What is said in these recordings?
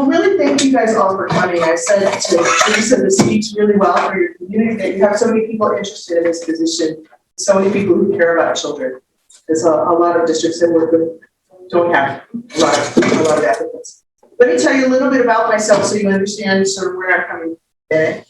Well, really thank you guys all for coming. I said to Teresa, this speaks really well for your community, that you have so many people interested in this position, so many people who care about children. There's a lot of districts that work with don't have a lot of applicants. Let me tell you a little bit about myself so you understand sort of where I'm coming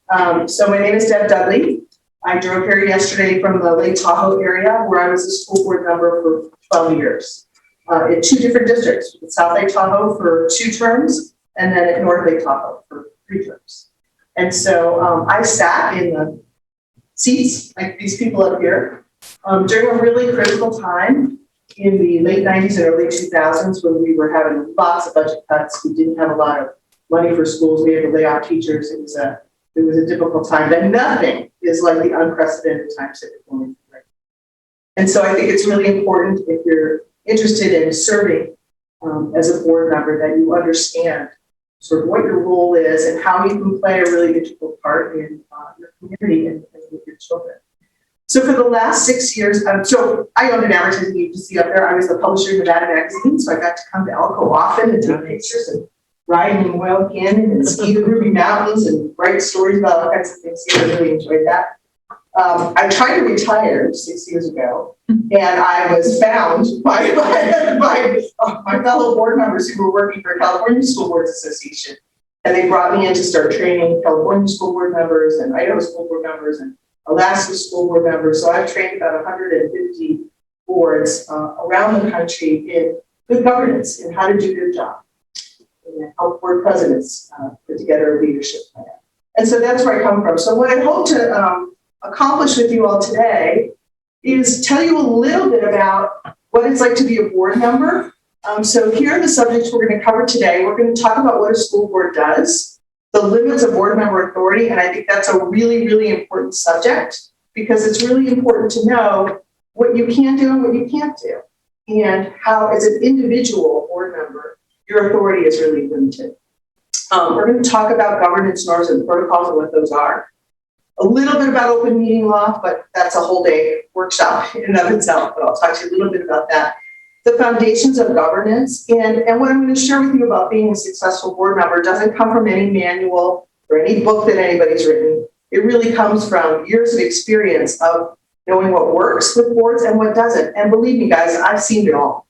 from. So my name is Deb Dudley. I drove here yesterday from the Lake Tahoe area where I was a school board member for 12 years. In 2 different districts, South Lake Tahoe for 2 terms, and then at North Lake Tahoe for 3 terms. And so I sat in the seats like these people up here during a really critical time in the late 90s and early 2000s when we were having lots of budget cuts. We didn't have a lot of money for schools. We had to lay off teachers. It was a difficult time, but nothing is like the unprecedented times that we're going through. And so I think it's really important, if you're interested in serving as a board member, that you understand sort of what your role is and how you can play a really integral part in your community and with your children. So for the last 6 years, so I owned an advertising agency up there. I was the publisher of Nevada Magazine, so I got to come to Elko often and take pictures and ride in Oil Canyon and ski the Ruby Mountains and write stories about all kinds of things. So I really enjoyed that. I tried to retire 6 years ago, and I was found by my fellow board members who were working for California School Boards Association. And they brought me in to start training California school board members and Idaho school board members and Alaska school board members. So I've trained about 150 boards around the country in good governance and how to do their job, and help board presidents put together a leadership plan. And so that's where I come from. So what I hope to accomplish with you all today is tell you a little bit about what it's like to be a board member. So here are the subjects we're going to cover today. We're going to talk about what a school board does, the limits of board member authority, and I think that's a really, really important subject because it's really important to know what you can do and what you can't do, and how, as an individual board member, your authority is really limited. We're going to talk about governance norms and protocols and what those are. A little bit about open meeting law, but that's a whole day workshop in and of itself, but I'll talk to you a little bit about that. The foundations of governance, and what I'm going to share with you about being a successful board member doesn't come from any manual or any book that anybody's written. It really comes from years of experience of knowing what works with boards and what doesn't. And believe me, guys, I've seen it all,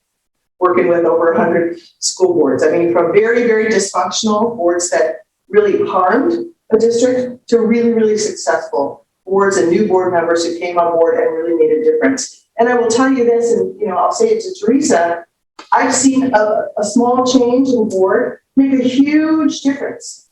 working with over 100 school boards. I mean, from very, very dysfunctional boards that really harmed a district to really, really successful boards and new board members who came on board and really made a difference. And I will tell you this, and I'll say it to Teresa, I've seen a small change in board make a huge difference.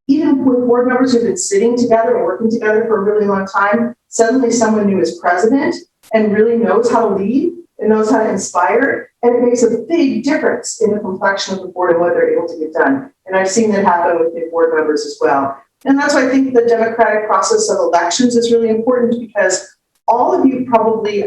Even with board members who've been sitting together and working together for a really long time, suddenly someone new is president and really knows how to lead and knows how to inspire, and it makes a big difference in the complexion of the board and what they're able to get done. And I've seen that happen with new board members as well. And that's why I think the democratic process of elections is really important, because all of you probably,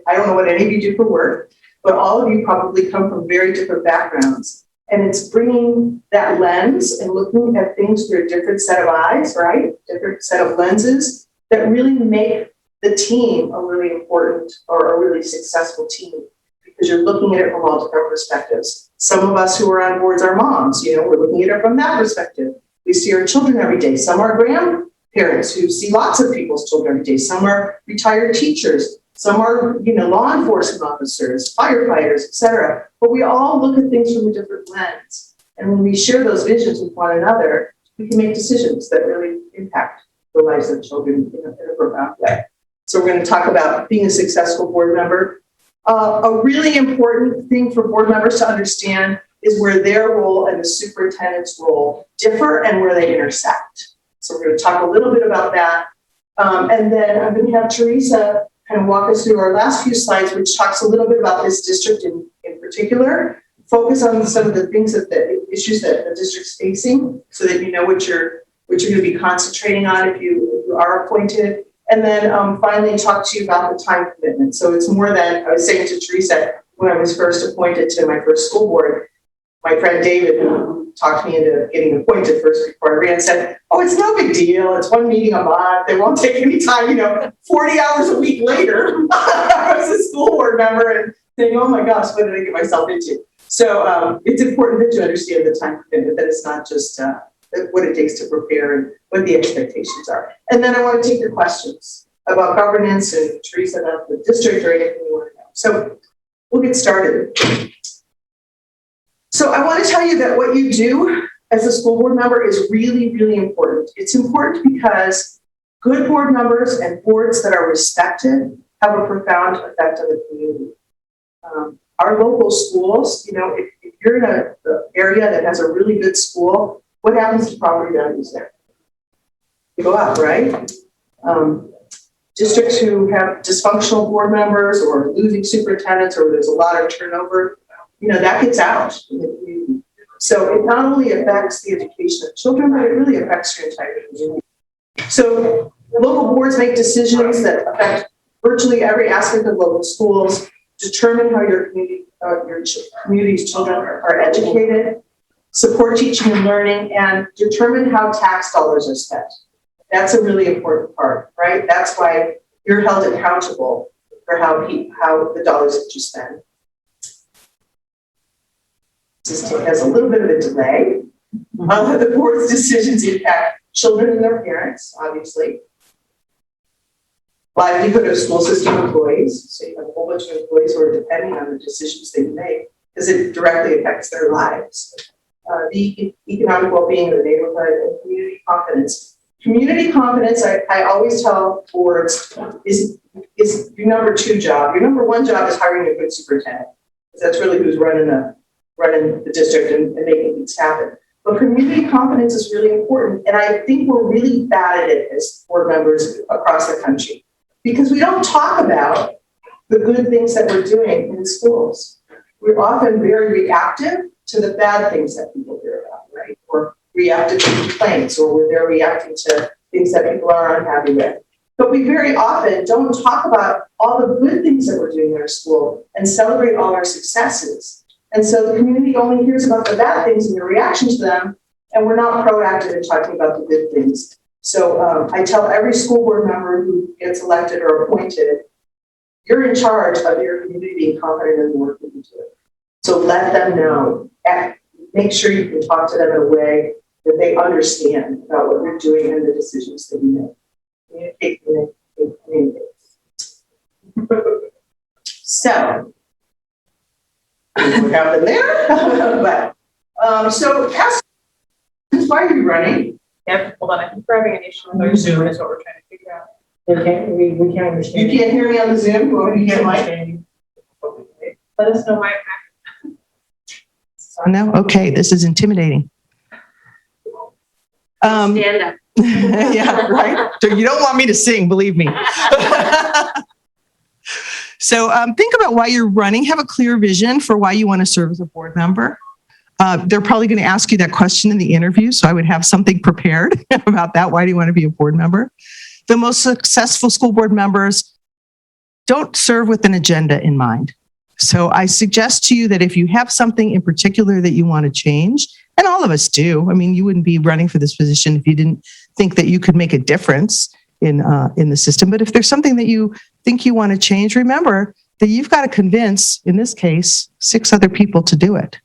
I don't know what any of you do for work, but all of you probably come from very different backgrounds. And it's bringing that lens and looking at things through a different set of eyes, right? Different set of lenses that really make the team a really important or a really successful team, because you're looking at it from all different perspectives. Some of us who are on boards are moms, we're looking at it from that perspective. We see our children every day. Some are grandparents who see lots of people's children every day. Some are retired teachers. Some are, law enforcement officers, firefighters, etc. But we all look at things from a different lens. And when we share those visions with one another, we can make decisions that really impact the lives of children in a profound way. So we're going to talk about being a successful board member. A really important thing for board members to understand is where their role and the superintendent's role differ and where they intersect. So we're going to talk a little bit about that. And then I'm going to have Teresa kind of walk us through our last few slides, which talks a little bit about this district in particular, focus on some of the things the issues that the district's facing, so that you know what you're going to be concentrating on if you are appointed. And then finally talk to you about the time commitment. So it's more than, I was saying to Teresa, when I was first appointed to my first school board, my friend David, who talked me into getting appointed first before I ran, said, oh, it's no big deal. It's one meeting a month. It won't take any time, 40 hours a week later. I was a school board member and saying, oh my gosh, what did I get myself into? So it's important that you understand the time commitment, that it's not just what it takes to prepare and what the expectations are. And then I want to take your questions about governance and Teresa about the district or anything you want to know. So we'll get started. So I want to tell you that what you do as a school board member is really, really important. It's important because good board members and boards that are respected have a profound effect on the community. Our local schools, you know, if you're in an area that has a really good school, what happens to property values there? They go up, right? Districts who have dysfunctional board members or losing superintendents or there's a lot of turnover, you know, that gets out in the community. So it not only affects the education of children, but it really affects your entire community. So local boards make decisions that affect virtually every aspect of local schools, determine how your community's children are educated, support teaching and learning, and determine how tax dollars are spent. That's a really important part, right? That's why you're held accountable for how the dollars that you spend. This has a little bit of a delay. The board's decisions impact children and their parents, obviously. Livelihood of school system employees. So you have a whole bunch of employees who are depending on the decisions that you make because it directly affects their lives. The economic well-being of the neighborhood and community confidence. Community confidence, I always tell boards, is your number 2 job. Your number 1 job is hiring a good superintendent, because that's really who's running the district and making things happen. But community confidence is really important, and I think we're really bad at it as board members across the country, because we don't talk about the good things that we're doing in schools. We're often very reactive to the bad things that people hear about, right? Or reactive to complaints, or they're reacting to things that people are unhappy with. But we very often don't talk about all the good things that we're doing in our school and celebrate all our successes. And so the community only hears about the bad things and the reaction to them, and we're not proactive in talking about the good things. So I tell every school board member who gets elected or appointed, you're in charge of your community being confident in the work that you do. So let them know. Make sure you can talk to them in a way that they understand about what you're doing and the decisions that you make. Communicate. So, what happened there? But, so ask why are you running? Yep, hold on, I think we're having an issue with our Zoom is what we're trying to figure out. Okay, we can't understand. You can't hear me on the Zoom? You want me to get my? Let us know why. No? Okay, this is intimidating. Stand up. Yeah, right? You don't want me to sing, believe me. So think about why you're running. Have a clear vision for why you want to serve as a board member. They're probably going to ask you that question in the interview, so I would have something prepared about that. Why do you want to be a board member? The most successful school board members don't serve with an agenda in mind. So I suggest to you that if you have something in particular that you want to change, and all of us do, I mean, you wouldn't be running for this position if you didn't think that you could make a difference in the system. But if there's something that you think you want to change, remember that you've got to convince, in this case, 6 other people to do it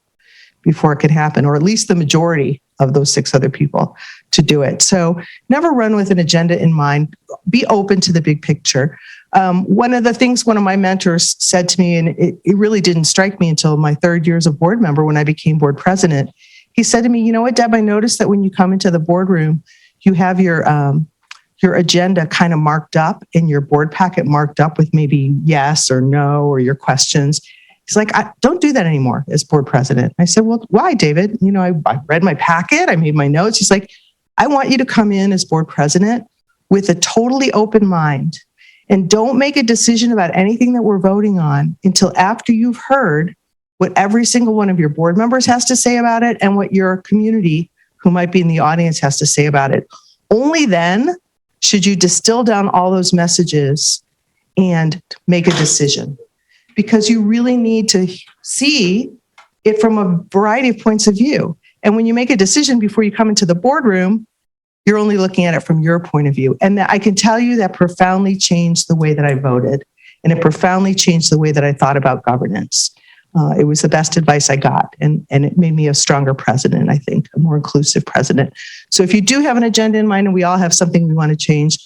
before it could happen, or at least the majority of those 6 other people to do it. So never run with an agenda in mind. Be open to the big picture. One of the things one of my mentors said to me, and it really didn't strike me until my 3rd year as a board member when I became board president. He said to me, you know what, Deb, I noticed that when you come into the boardroom, you have your agenda kind of marked up and your board packet marked up with maybe yes or no or your questions. He's like, I don't do that anymore as board president. I said, well, why, David? You know, I read my packet, I made my notes. He's like, I want you to come in as board president with a totally open mind and don't make a decision about anything that we're voting on until after you've heard what every single one of your board members has to say about it and what your community who might be in the audience has to say about it. Only then should you distill down all those messages and make a decision, because you really need to see it from a variety of points of view. And when you make a decision before you come into the boardroom, you're only looking at it from your point of view. And I can tell you that profoundly changed the way that I voted. And it profoundly changed the way that I thought about governance. It was the best advice I got, and it made me a stronger president, I think, a more inclusive president. So if you do have an agenda in mind and we all have something we want to change,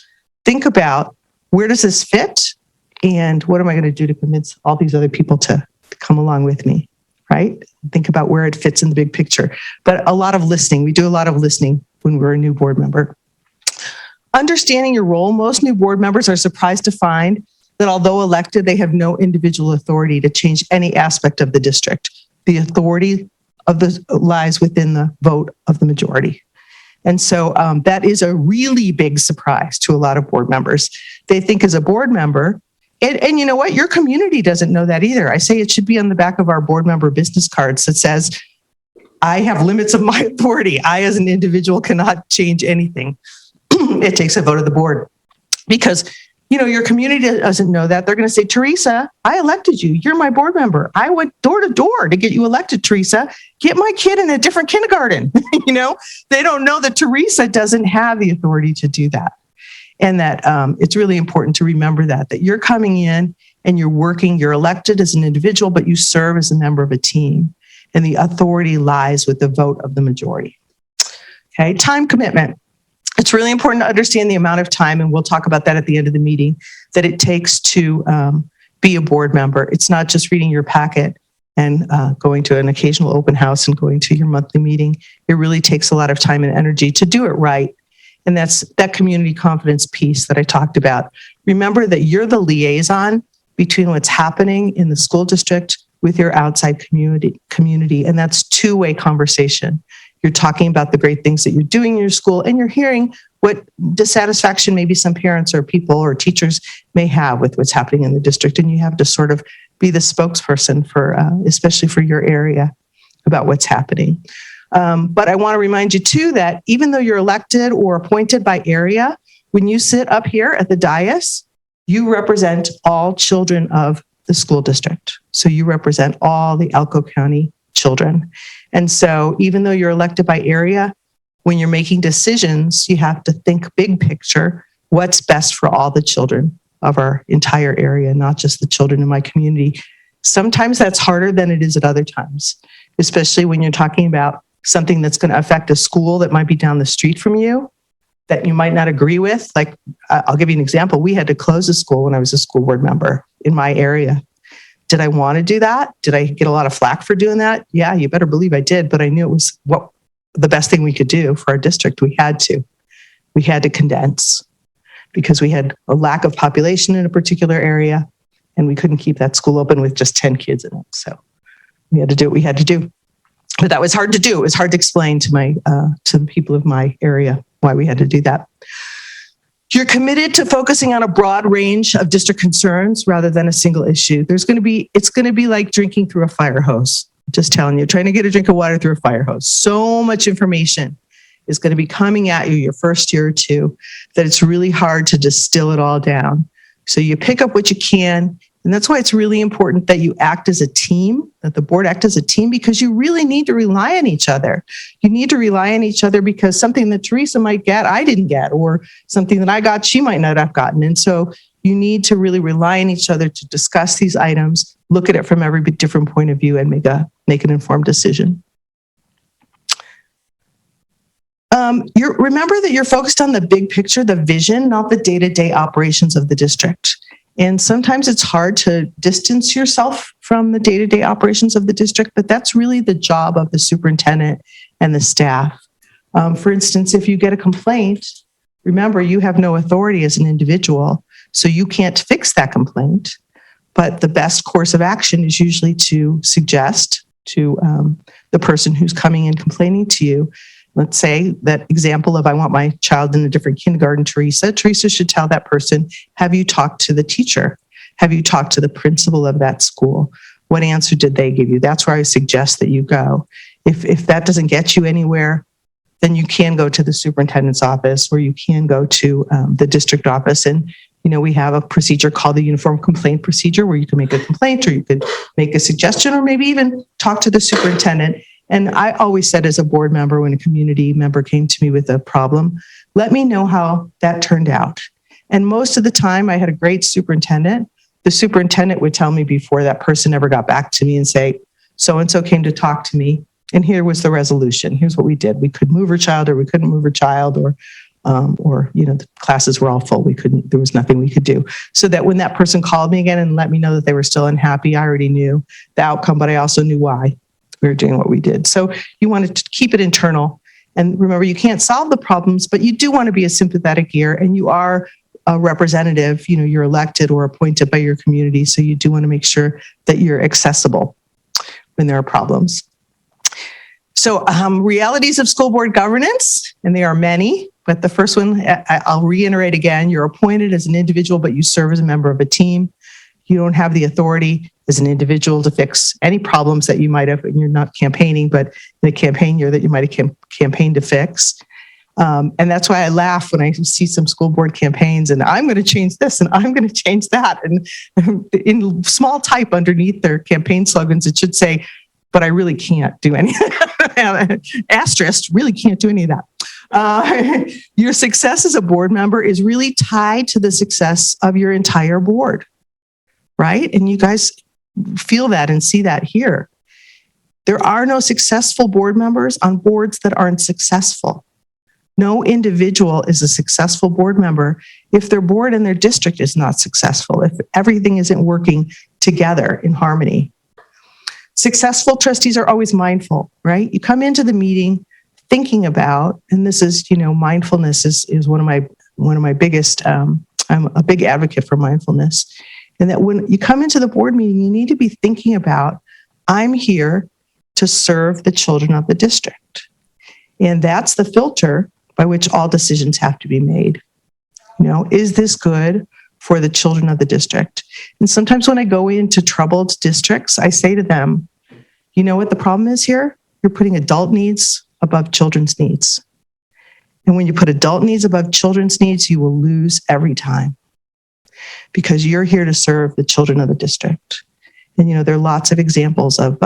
think about, where does this fit? And what am I going to do to convince all these other people to come along with me, right? Think about where it fits in the big picture. But a lot of listening. We do a lot of listening when we're a new board member. Understanding your role, most new board members are surprised to find that although elected, they have no individual authority to change any aspect of the district. The authority lies within the vote of the majority. And so that is a really big surprise to a lot of board members. They think as a board member, and you know what? Your community doesn't know that either. I say it should be on the back of our board member business cards that says, I have limits of my authority. I, as an individual, cannot change anything. It takes a vote of the board. Because, you know, your community doesn't know that. They're going to say, Teresa, I elected you. You're my board member. I went door to door to get you elected, Teresa. Get my kid in a different kindergarten. You know, they don't know that Teresa doesn't have the authority to do that. And that it's really important to remember that you're coming in and you're working, you're elected as an individual, but you serve as a member of a team. And the authority lies with the vote of the majority. Okay, time commitment. It's really important to understand the amount of time, and we'll talk about that at the end of the meeting, that it takes to be a board member. It's not just reading your packet and going to an occasional open house and going to your monthly meeting. It really takes a lot of time and energy to do it right. And that's that community confidence piece that I talked about. Remember that you're the liaison between what's happening in the school district with your outside community, and that's two-way conversation. You're talking about the great things that you're doing in your school, and you're hearing what dissatisfaction maybe some parents or people or teachers may have with what's happening in the district. And you have to sort of be the spokesperson for, especially for your area, about what's happening. But I want to remind you too that even though you're elected or appointed by area, when you sit up here at the dais, you represent all children of the school district. So you represent all the Elko County children. And so even though you're elected by area, when you're making decisions, you have to think big picture, what's best for all the children of our entire area, not just the children in my community. Sometimes that's harder than it is at other times, especially when you're talking about something that's going to affect a school that might be down the street from you that you might not agree with. Like, I'll give you an example. We had to close a school when I was a school board member in my area. Did I want to do that? Did I get a lot of flack for doing that? Yeah, you better believe I did, but I knew it was what the best thing we could do for our district. We had to condense because we had a lack of population in a particular area and we couldn't keep that school open with just 10 kids in it. So we had to do what we had to do. But that was hard to do. It was hard to explain to the people of my area why we had to do that. You're committed to focusing on a broad range of district concerns rather than a single issue. It's going to be like drinking through a fire hose. Just telling you, trying to get a drink of water through a fire hose. So much information is going to be coming at you your first year or two that it's really hard to distill it all down. So you pick up what you can. And that's why it's really important that you act as a team, that the board act as a team, because you really need to rely on each other. You need to rely on each other because something that Teresa might get, I didn't get, or something that I got, she might not have gotten. And so you need to really rely on each other to discuss these items, look at it from every different point of view and make an informed decision. Remember that you're focused on the big picture, the vision, not the day-to-day operations of the district. And sometimes it's hard to distance yourself from the day-to-day operations of the district, but that's really the job of the superintendent and the staff. For instance, if you get a complaint, remember you have no authority as an individual, so you can't fix that complaint. But the best course of action is usually to suggest to the person who's coming in complaining to you, let's say that example of I want my child in a different kindergarten, Teresa should tell that person, have you talked to the teacher? Have you talked to the principal of that school? What answer did they give you? That's where I suggest that you go. If that doesn't get you anywhere, then you can go to the superintendent's office or you can go to the district office. And, you know, we have a procedure called the uniform complaint procedure where you can make a complaint or you could make a suggestion or maybe even talk to the superintendent. And I always said as a board member, when a community member came to me with a problem, let me know how that turned out. And most of the time I had a great superintendent, the superintendent would tell me before that person ever got back to me and say, so-and-so came to talk to me, and here was the resolution. Here's what we did. We could move her child, or we couldn't move her child, or the classes were all full. There was nothing we could do. So that when that person called me again and let me know that they were still unhappy, I already knew the outcome, but I also knew why we were doing what we did. So you wanted to keep it internal. And remember, you can't solve the problems, but you do want to be a sympathetic ear, and you are a representative. You're elected or appointed by your community. So you do want to make sure that you're accessible when there are problems. So realities of school board governance, and there are many, but the first one, I'll reiterate again, you're appointed as an individual, but you serve as a member of a team. You don't have the authority as an individual to fix any problems that you might have, and you're not campaigning, but in a campaign year that you might have campaigned to fix. And that's why I laugh when I see some school board campaigns and I'm going to change this and I'm going to change that. And in small type underneath their campaign slogans, it should say, but I really can't do any asterisk, really can't do any of that. Your success as a board member is really tied to the success of your entire board, right? And you guys feel that and see that here. There are no successful board members on boards that aren't successful. No individual is a successful board member if their board and their district is not successful, if everything isn't working together in harmony. Successful trustees are always mindful, right? You come into the meeting thinking about, and this is, mindfulness is one of my biggest, I'm a big advocate for mindfulness. And that when you come into the board meeting, you need to be thinking about, I'm here to serve the children of the district. And that's the filter by which all decisions have to be made. Is this good for the children of the district? And sometimes when I go into troubled districts, I say to them, you know what the problem is here? You're putting adult needs above children's needs. And when you put adult needs above children's needs, you will lose every time because you're here to serve the children of the district. And, there are lots of examples of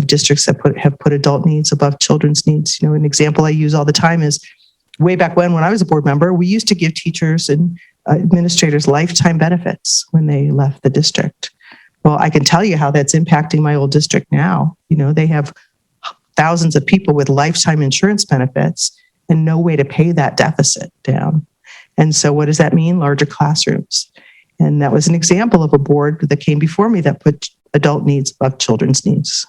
districts that have put adult needs above children's needs. An example I use all the time is way back when I was a board member, we used to give teachers and administrators lifetime benefits when they left the district. Well, I can tell you how that's impacting my old district now. They have thousands of people with lifetime insurance benefits and no way to pay that deficit down. And so what does that mean? Larger classrooms. And that was an example of a board that came before me that put adult needs above children's needs.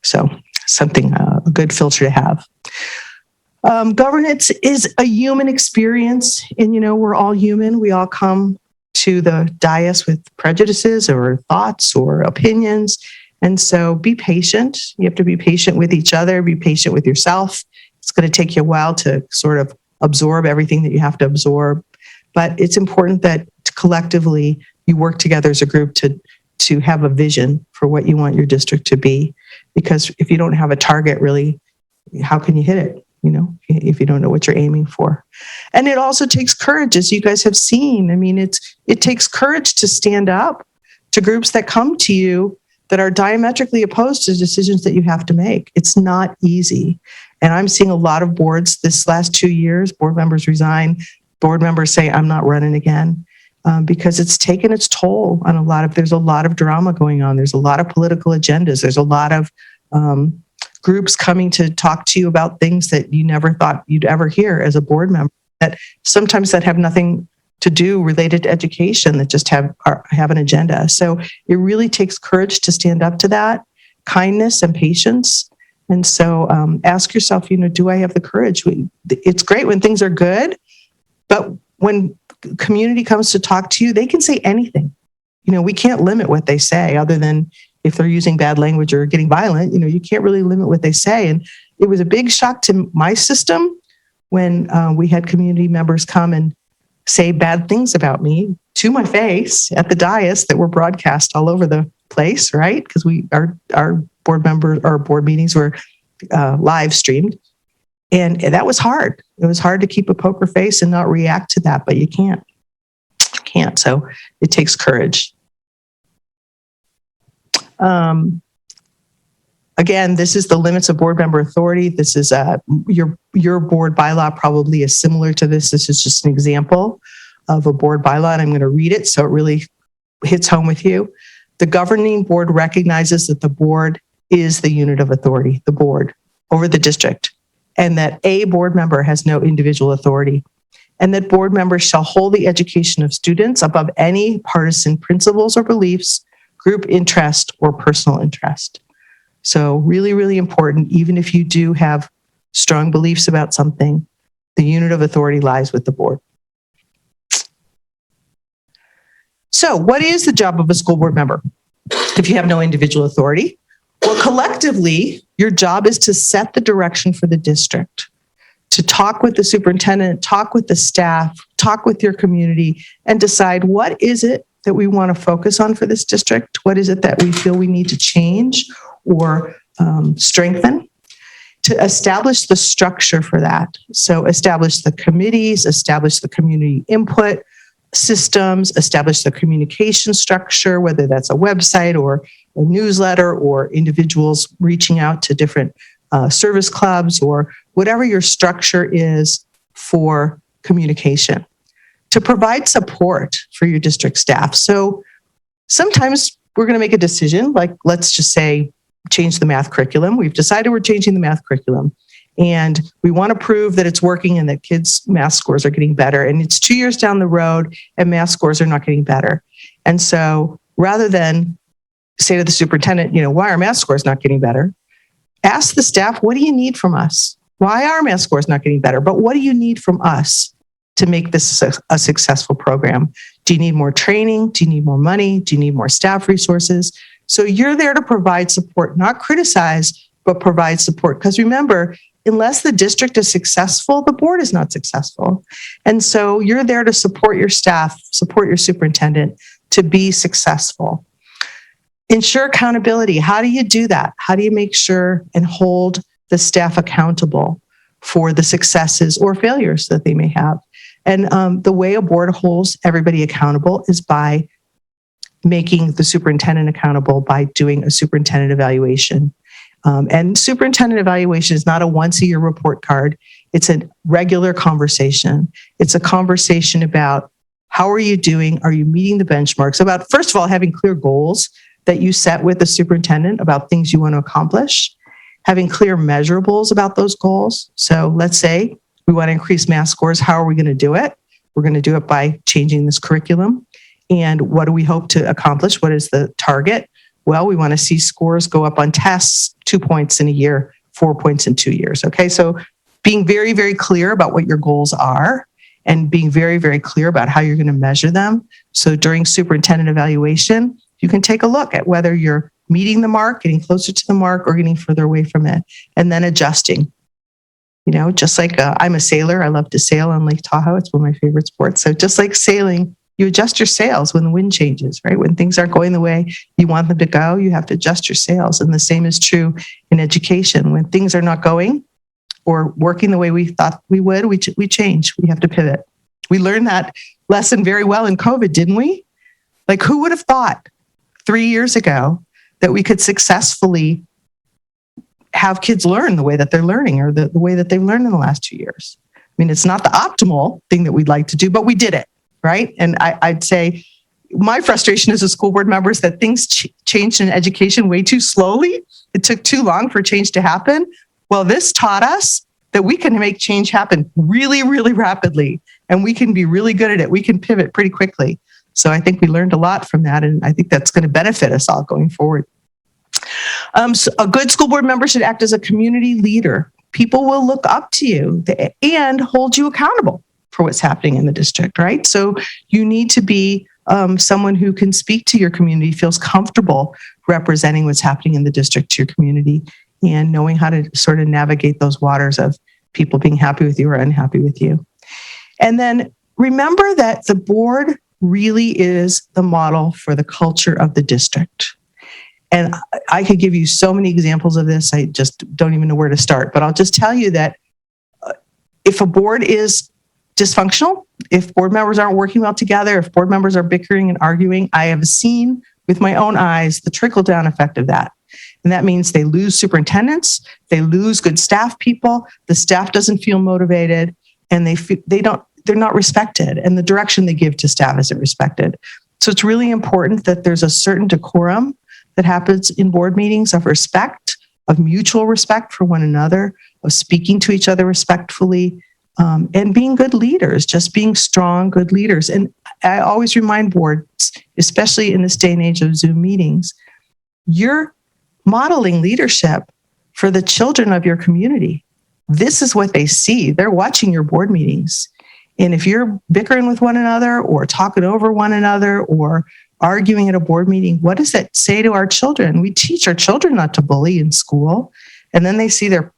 So something, a good filter to have. Governance is a human experience, and we're all human. We all come to the dais with prejudices or thoughts or opinions, and so be patient. You have to be patient with each other, be patient with yourself. It's going to take you a while to sort of absorb everything that you have to absorb, but it's important that collectively you work together as a group to have a vision for what you want your district to be, because if you don't have a target, really, how can you hit it? If you don't know what you're aiming for. And it also takes courage, as you guys have seen. I mean, it takes courage to stand up to groups that come to you that are diametrically opposed to decisions that you have to make. It's not easy. And I'm seeing a lot of boards this last 2 years, board members resign, board members say, I'm not running again, because it's taken its toll on there's a lot of drama going on. There's a lot of political agendas. There's a lot of groups coming to talk to you about things that you never thought you'd ever hear as a board member, that sometimes that have nothing to do related to education, that just have an agenda. So it really takes courage to stand up to that, kindness and patience. And so ask yourself, do I have the courage? It's great when things are good, but when community comes to talk to you, they can say anything. We can't limit what they say other than if they're using bad language or getting violent. You can't really limit what they say. And it was a big shock to my system when we had community members come and say bad things about me to my face at the dais that were broadcast all over the place, right? Because our board meetings were live streamed. And that was hard. It was hard to keep a poker face and not react to that, but you can't. So it takes courage. Again, this is the limits of board member authority. This is your board bylaw probably is similar to this. This is just an example of a board bylaw, and I'm going to read it so it really hits home with you. The governing board recognizes that the board is the unit of authority, the board over the district, and that a board member has no individual authority, and that board members shall hold the education of students above any partisan principles or beliefs, group interest, or personal interest. So really, really important, even if you do have strong beliefs about something, the unit of authority lies with the board. So what is the job of a school board member if you have no individual authority? Well, collectively, your job is to set the direction for the district, to talk with the superintendent, talk with the staff, talk with your community, and decide what is it that we want to focus on for this district? What is it that we feel we need to change or strengthen? To establish the structure for that. So establish the committees, establish the community input systems, establish the communication structure, whether that's a website or a newsletter or individuals reaching out to different service clubs or whatever your structure is for communication. To provide support for your district staff. So sometimes we're going to make a decision, like let's just say change the math curriculum. We've decided we're changing the math curriculum and we want to prove that it's working and that kids' math scores are getting better. And it's 2 years down the road and math scores are not getting better. And so rather than say to the superintendent, why are math scores not getting better? Ask the staff, what do you need from us? Why are math scores not getting better? But what do you need from us to make this a successful program? Do you need more training? Do you need more money? Do you need more staff resources? So you're there to provide support, not criticize, but provide support. Because remember, unless the district is successful, the board is not successful. And so you're there to support your staff, support your superintendent to be successful. Ensure accountability. How do you do that? How do you make sure and hold the staff accountable for the successes or failures that they may have? And the way a board holds everybody accountable is by making the superintendent accountable by doing a superintendent evaluation. And superintendent evaluation is not a once-a-year report card. It's a regular conversation. It's a conversation about how are you doing? Are you meeting the benchmarks? About, first of all, having clear goals that you set with the superintendent about things you want to accomplish, having clear measurables about those goals. So let's say we want to increase math scores. How are we going to do it? We're going to do it by changing this curriculum. And what do we hope to accomplish? What is the target? Well, we want to see scores go up on tests 2 points in a year, 4 points in 2 years. Okay, so being very, very clear about what your goals are and being very, very clear about how you're going to measure them. So during superintendent evaluation, you can take a look at whether you're meeting the mark, getting closer to the mark, or getting further away from it, and then adjusting. Just like I'm a sailor, I love to sail on Lake Tahoe. It's one of my favorite sports. So just like sailing, you adjust your sails when the wind changes, right? When things aren't going the way you want them to go, you have to adjust your sails. And the same is true in education. When things are not going or working the way we thought we would, we change. We have to pivot. We learned that lesson very well in COVID, didn't we? Like, who would have thought 3 years ago that we could successfully have kids learn the way that they're learning or the way that they've learned in the last 2 years? I mean, it's not the optimal thing that we'd like to do, but we did it. Right? And I'd say my frustration as a school board member is that things changed in education way too slowly. It took too long for change to happen. Well, this taught us that we can make change happen really, really rapidly, and we can be really good at it. We can pivot pretty quickly. So I think we learned a lot from that, and I think that's going to benefit us all going forward. So a good school board member should act as a community leader. People will look up to you and hold you accountable for what's happening in the district, right? So you need to be someone who can speak to your community, feels comfortable representing what's happening in the district to your community and knowing how to sort of navigate those waters of people being happy with you or unhappy with you. And then remember that the board really is the model for the culture of the district. And I could give you so many examples of this. I just don't even know where to start, but I'll just tell you that if a board is dysfunctional, if board members aren't working well together, if board members are bickering and arguing, I have seen with my own eyes the trickle-down effect of that. And that means they lose superintendents, they lose good staff people, the staff doesn't feel motivated, and they're not respected, and the direction they give to staff isn't respected. So it's really important that there's a certain decorum that happens in board meetings of respect, of mutual respect for one another, of speaking to each other respectfully, and being good leaders, just being strong, good leaders. And I always remind boards, especially in this day and age of Zoom meetings, you're modeling leadership for the children of your community. This is what they see. They're watching your board meetings. And if you're bickering with one another or talking over one another or arguing at a board meeting, what does that say to our children? We teach our children not to bully in school, and then they see their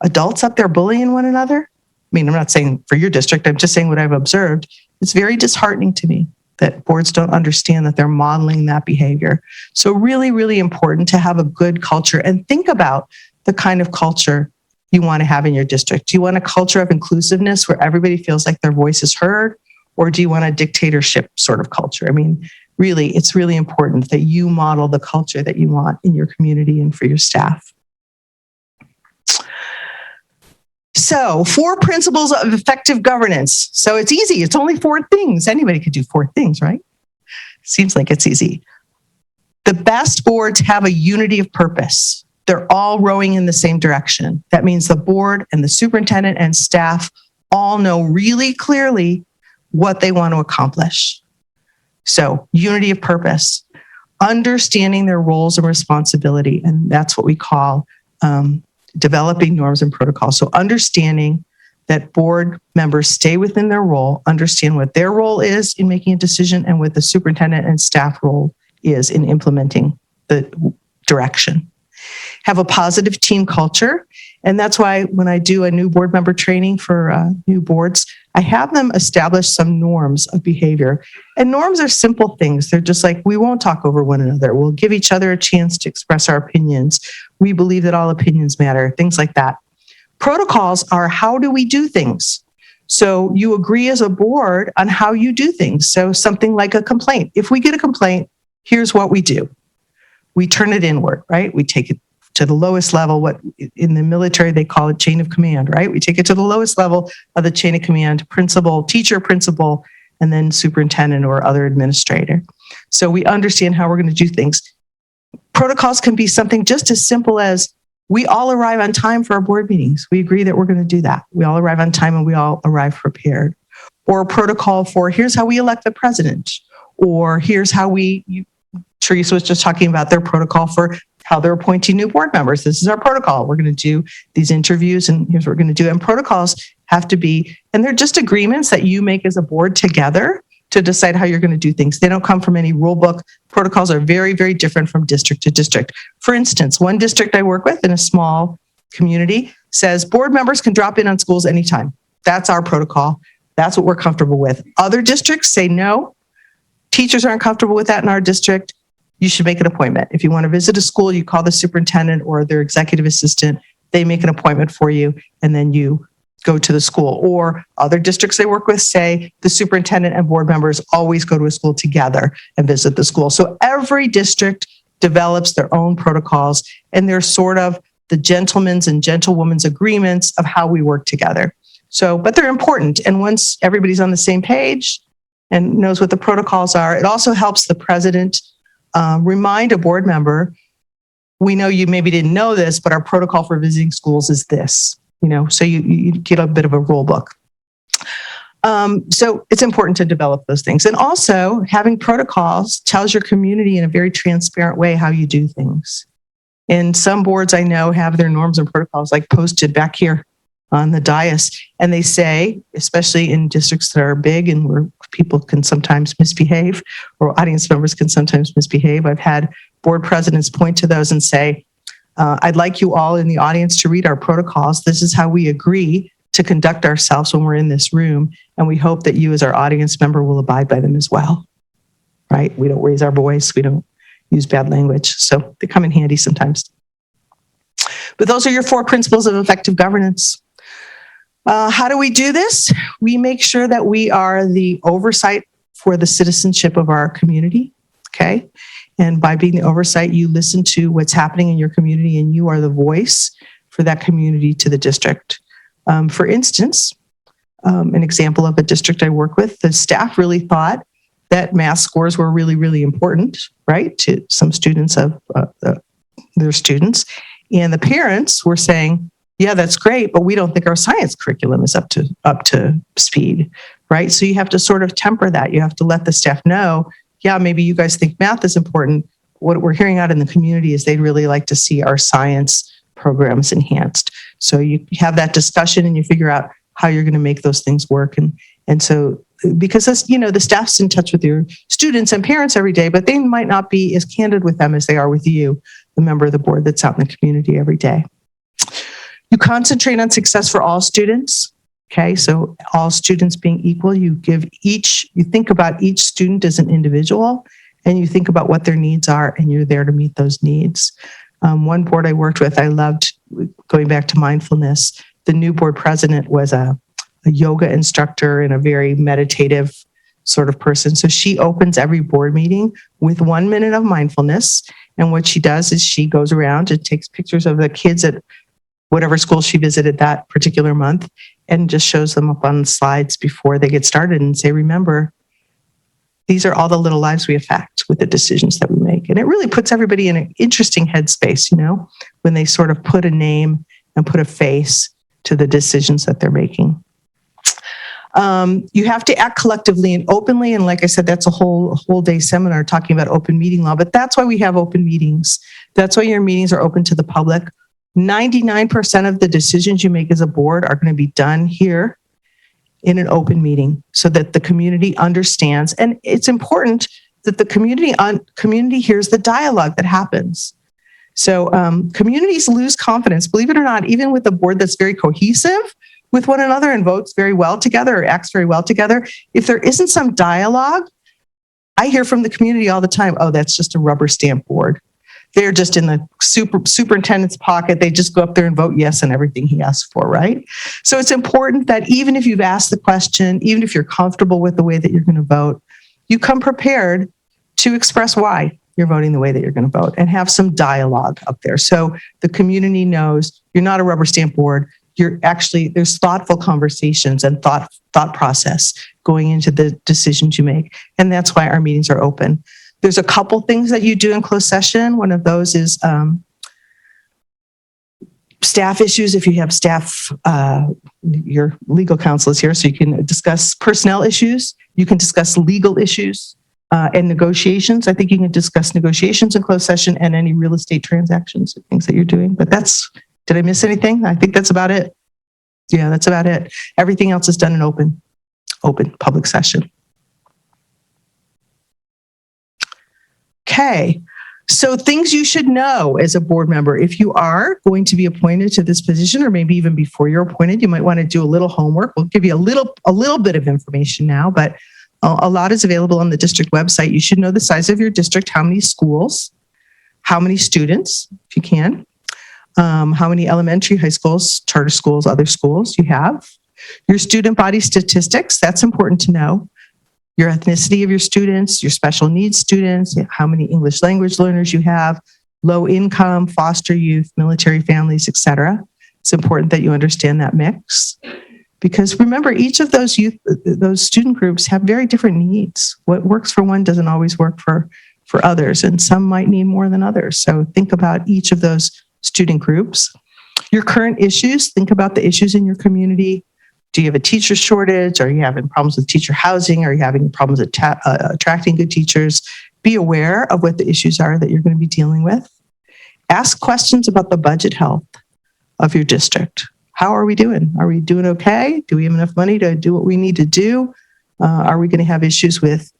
adults up there bullying one another. I mean, I'm not saying for your district, I'm just saying what I've observed. It's very disheartening to me that boards don't understand that they're modeling that behavior. So really, really important to have a good culture and think about the kind of culture you want to have in your district. Do you want a culture of inclusiveness where everybody feels like their voice is heard? Or do you want a dictatorship sort of culture? I mean, really, it's really important that you model the culture that you want in your community and for your staff. So 4 principles of effective governance. So it's easy. It's only 4 things. Anybody could do 4 things, right? Seems like it's easy. The best boards have a unity of purpose. They're all rowing in the same direction. That means the board and the superintendent and staff all know really clearly what they want to accomplish. So unity of purpose, understanding their roles and responsibility, and that's what we call developing norms and protocols. So understanding that board members stay within their role, understand what their role is in making a decision and what the superintendent and staff role is in implementing the direction. Have a positive team culture. And that's why when I do a new board member training for new boards, I have them establish some norms of behavior. And norms are simple things. They're just like, we won't talk over one another. We'll give each other a chance to express our opinions. We believe that all opinions matter, things like that. Protocols are how do we do things? So you agree as a board on how you do things. So something like a complaint. If we get a complaint, here's what we do. We turn it inward, right? We take it to the lowest level, what in the military they call it chain of command, right? We take it to the lowest level of the chain of command, principal, teacher, principal, and then superintendent or other administrator. So we understand how we're going to do things. Protocols can be something just as simple as we all arrive on time for our board meetings. We agree that we're going to do that. We all arrive on time and we all arrive prepared. Or a protocol for here's how we elect the president, or here's how Teresa was just talking about their protocol for how they're appointing new board members. This is our protocol. We're going to do these interviews and here's what we're going to do. And protocols have to be, and they're just agreements that you make as a board together to decide how you're going to do things. They don't come from any rule book. Protocols are very, very different from district to district. For instance, one district I work with in a small community says board members can drop in on schools anytime. That's our protocol. That's what we're comfortable with. Other districts say no. Teachers aren't comfortable with that in our district. You should make an appointment. If you want to visit a school, you call the superintendent or their executive assistant. They make an appointment for you, and then you go to the school. Or other districts they work with say the superintendent and board members always go to a school together and visit the school. So every district develops their own protocols, and they're sort of the gentlemen's and gentlewomen's agreements of how we work together. So, but they're important. And once everybody's on the same page and knows what the protocols are, it also helps the president remind a board member, we know you maybe didn't know this, but our protocol for visiting schools is this, so you get a bit of a rule book. So it's important to develop those things. And also having protocols tells your community in a very transparent way how you do things. And some boards I know have their norms and protocols like posted back here on the dais. And they say, especially in districts that are big and where people can sometimes misbehave or audience members can sometimes misbehave. I've had board presidents point to those and say, I'd like you all in the audience to read our protocols. This is how we agree to conduct ourselves when we're in this room. And we hope that you as our audience member will abide by them as well, right? We don't raise our voice. We don't use bad language. So they come in handy sometimes. But those are your 4 principles of effective governance. How do we do this? We make sure that we are the oversight for the citizenship of our community, okay? And by being the oversight, you listen to what's happening in your community and you are the voice for that community to the district. For instance, an example of a district I work with, the staff really thought that math scores were really, really important, right, to some students of their students. And the parents were saying, yeah, that's great, but we don't think our science curriculum is up to speed, right? So you have to sort of temper that. You have to let the staff know, yeah, maybe you guys think math is important. What we're hearing out in the community is they'd really like to see our science programs enhanced. So you have that discussion and you figure out how you're going to make those things work. And so, because that's, the staff's in touch with your students and parents every day, but they might not be as candid with them as they are with you, the member of the board that's out in the community every day. You concentrate on success for all students. Okay, so all students being equal, you think about each student as an individual, and you think about what their needs are, and you're there to meet those needs. One board I worked with, I loved, going back to mindfulness, the new board president was a yoga instructor and a very meditative sort of person. So she opens every board meeting with 1 minute of mindfulness. And what she does is she goes around and takes pictures of the kids at whatever school she visited that particular month and just shows them up on the slides before they get started and say, remember, these are all the little lives we affect with the decisions that we make. And it really puts everybody in an interesting headspace, when they sort of put a name and put a face to the decisions that they're making. You have to act collectively and openly. And like I said, that's a whole day seminar talking about open meeting law, but that's why we have open meetings. That's why your meetings are open to the public. 99% of the decisions you make as a board are going to be done here in an open meeting so that the community understands. And it's important that the community hears the dialogue that happens. So communities lose confidence, believe it or not, even with a board that's very cohesive with one another and votes very well together or acts very well together. If there isn't some dialogue, I hear from the community all the time, oh, that's just a rubber stamp board. They're just in the superintendent's pocket. They just go up there and vote yes on everything he asks for, right? So it's important that even if you've asked the question, even if you're comfortable with the way that you're going to vote, you come prepared to express why you're voting the way that you're going to vote and have some dialogue up there. So the community knows you're not a rubber stamp board. There's thoughtful conversations and thought process going into the decisions you make. And that's why our meetings are open. There's a couple things that you do in closed session. One of those is staff issues. If you have staff, your legal counsel is here, so you can discuss personnel issues. You can discuss legal issues and negotiations. I think you can discuss negotiations in closed session and any real estate transactions and things that you're doing. But did I miss anything? I think that's about it. Yeah, that's about it. Everything else is done in open public session. Okay, so things you should know as a board member. If you are going to be appointed to this position, or maybe even before you're appointed, you might want to do a little homework. We'll give you a little bit of information now, but a lot is available on the district website. You should know the size of your district, how many schools, how many students, if you can, how many elementary, high schools, charter schools, other schools you have, your student body statistics. That's important to know. Your ethnicity of your students, your special needs students, how many English language learners you have, low income, foster youth, military families, etc. It's important that you understand that mix. Because remember, each of those student groups have very different needs. What works for one doesn't always work for others, and some might need more than others. So think about each of those student groups. Your current issues, think about the issues in your community. Do you have a teacher shortage? Are you having problems with teacher housing? Are you having problems attracting good teachers? Be aware of what the issues are that you're going to be dealing with. Ask questions about the budget health of your district. How are we doing? Are we doing okay? Do we have enough money to do what we need to do? Are we going to have issues with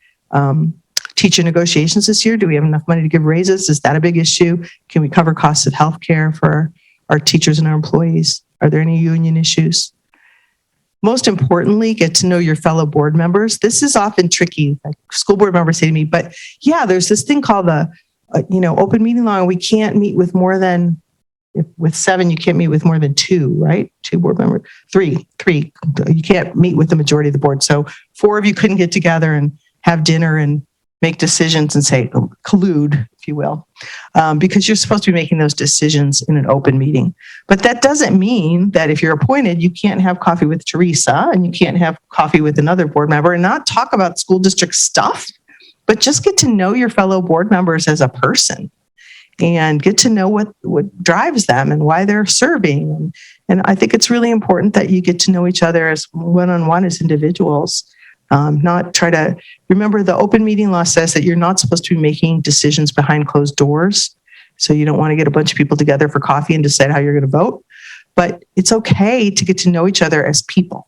teacher negotiations this year? Do we have enough money to give raises? Is that a big issue? Can we cover costs of healthcare for our teachers and our employees? Are there any union issues? Most importantly, get to know your fellow board members. This is often tricky. Like school board members say to me, but yeah, there's this thing called the, open meeting law. We can't meet with more than, with 7, you can't meet with more than 2, right? 2 board members, 3. You can't meet with the majority of the board. So 4 of you couldn't get together and have dinner and make decisions and say, collude, if you will, because you're supposed to be making those decisions in an open meeting. But that doesn't mean that if you're appointed, you can't have coffee with Teresa and you can't have coffee with another board member and not talk about school district stuff, but just get to know your fellow board members as a person and get to know what drives them and why they're serving. And I think it's really important that you get to know each other as one-on-one as individuals. Not try to remember the open meeting law says that you're not supposed to be making decisions behind closed doors. So you don't want to get a bunch of people together for coffee and decide how you're going to vote. But it's okay to get to know each other as people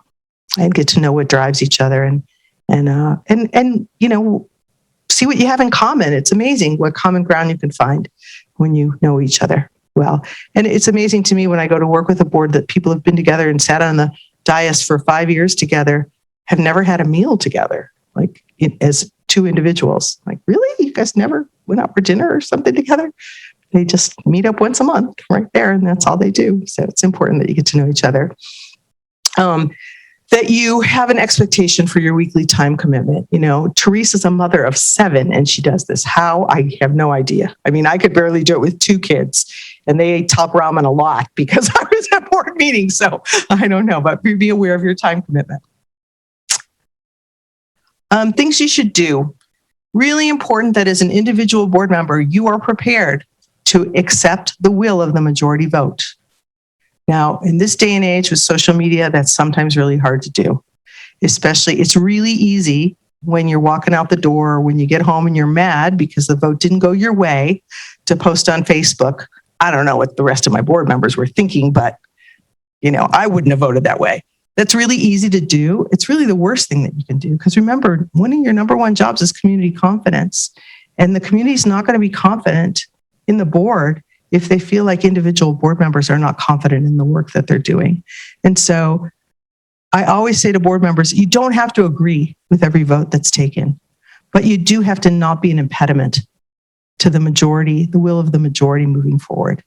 and get to know what drives each other and see what you have in common. It's amazing what common ground you can find when you know each other well. And it's amazing to me when I go to work with a board that people have been together and sat on the dais for 5 years together, have never had a meal together, like as two individuals. Like, really? You guys never went out for dinner or something together? They just meet up once a month right there, and that's all they do. So it's important that you get to know each other. That you have an expectation for your weekly time commitment. You know, Teresa's a mother of 7 and she does this. How? I have no idea. I mean, I could barely do it with 2 kids and they ate top ramen a lot because I was at board meetings. So I don't know, but be aware of your time commitment. Things you should do. Really important that as an individual board member, you are prepared to accept the will of the majority vote. Now, in this day and age with social media, that's sometimes really hard to do. Especially, it's really easy when you're walking out the door, or when you get home and you're mad because the vote didn't go your way, to post on Facebook. I don't know what the rest of my board members were thinking, but I wouldn't have voted that way. That's really easy to do. It's really the worst thing that you can do, because remember, one of your number one jobs is community confidence. And the community is not going to be confident in the board if they feel like individual board members are not confident in the work that they're doing. And so I always say to board members, you don't have to agree with every vote that's taken, but you do have to not be an impediment to the majority, the will of the majority moving forward.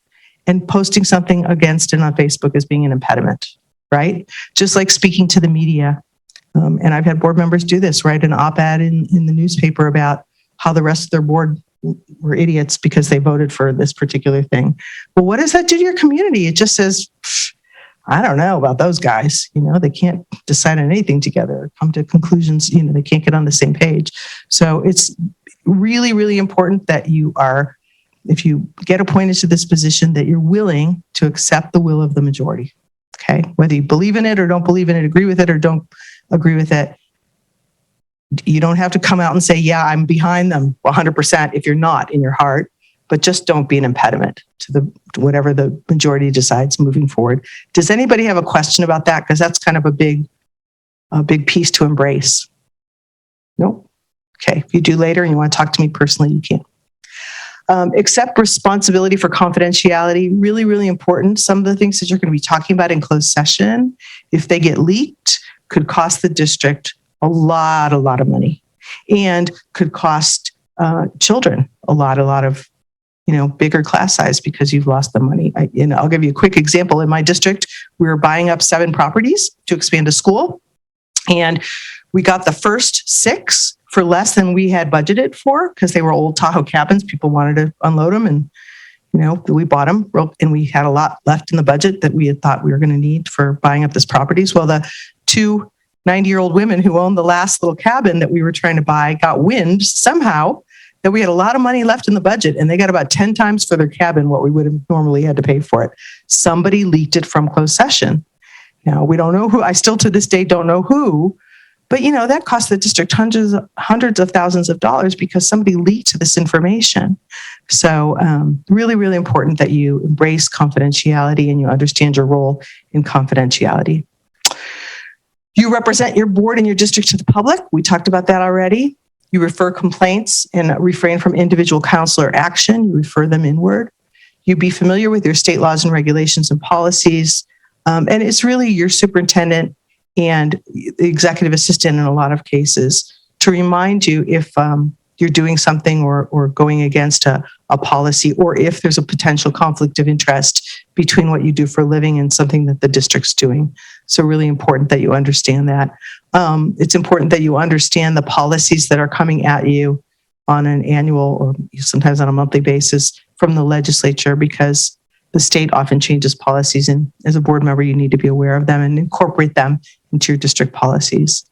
And posting something against it on Facebook is being an impediment, right? Just like speaking to the media. And I've had board members do this, write an op-ed in the newspaper about how the rest of their board were idiots because they voted for this particular thing. Well, what does that do to your community? It just says, I don't know about those guys. They can't decide on anything together or come to conclusions. They can't get on the same page. So it's really, really important that you are, if you get appointed to this position, that you're willing to accept the will of the majority. Okay. Whether you believe in it or don't believe in it, agree with it or don't agree with it. You don't have to come out and say, yeah, I'm behind them 100% if you're not in your heart, but just don't be an impediment to whatever the majority decides moving forward. Does anybody have a question about that? Because that's kind of a big piece to embrace. Nope. Okay. If you do later and you want to talk to me personally, you can. Accept responsibility for confidentiality. Really, really important. Some of the things that you're going to be talking about in closed session, if they get leaked, could cost the district a lot of money, and could cost children a lot of, bigger class size because you've lost the money. I'll give you a quick example. In my district, we were buying up 7 properties to expand a school, and we got the first 6 for less than we had budgeted for because they were old Tahoe cabins. People wanted to unload them, and we bought them, and we had a lot left in the budget that we had thought we were going to need for buying up this properties. Well, the 2 90-year-old women who owned the last little cabin that we were trying to buy got wind somehow that we had a lot of money left in the budget, and they got about 10 times for their cabin what we would have normally had to pay for it. Somebody leaked it from closed session. Now, we don't know who. I still to this day don't know who, but that cost the district hundreds of thousands of dollars because somebody leaked this information. So really, really important that you embrace confidentiality and you understand your role in confidentiality. You represent your board and your district to the public. We talked about that already. You refer complaints and refrain from individual counselor action. You refer them inward. You be familiar with your state laws and regulations and policies. And it's really your superintendent and the executive assistant in a lot of cases to remind you if you're doing something or going against a policy, or if there's a potential conflict of interest between what you do for a living and something that the district's doing. So really important that you understand that. It's important that you understand the policies that are coming at you on an annual or sometimes on a monthly basis from the legislature, because the state often changes policies, and as a board member, you need to be aware of them and incorporate them into your district policies.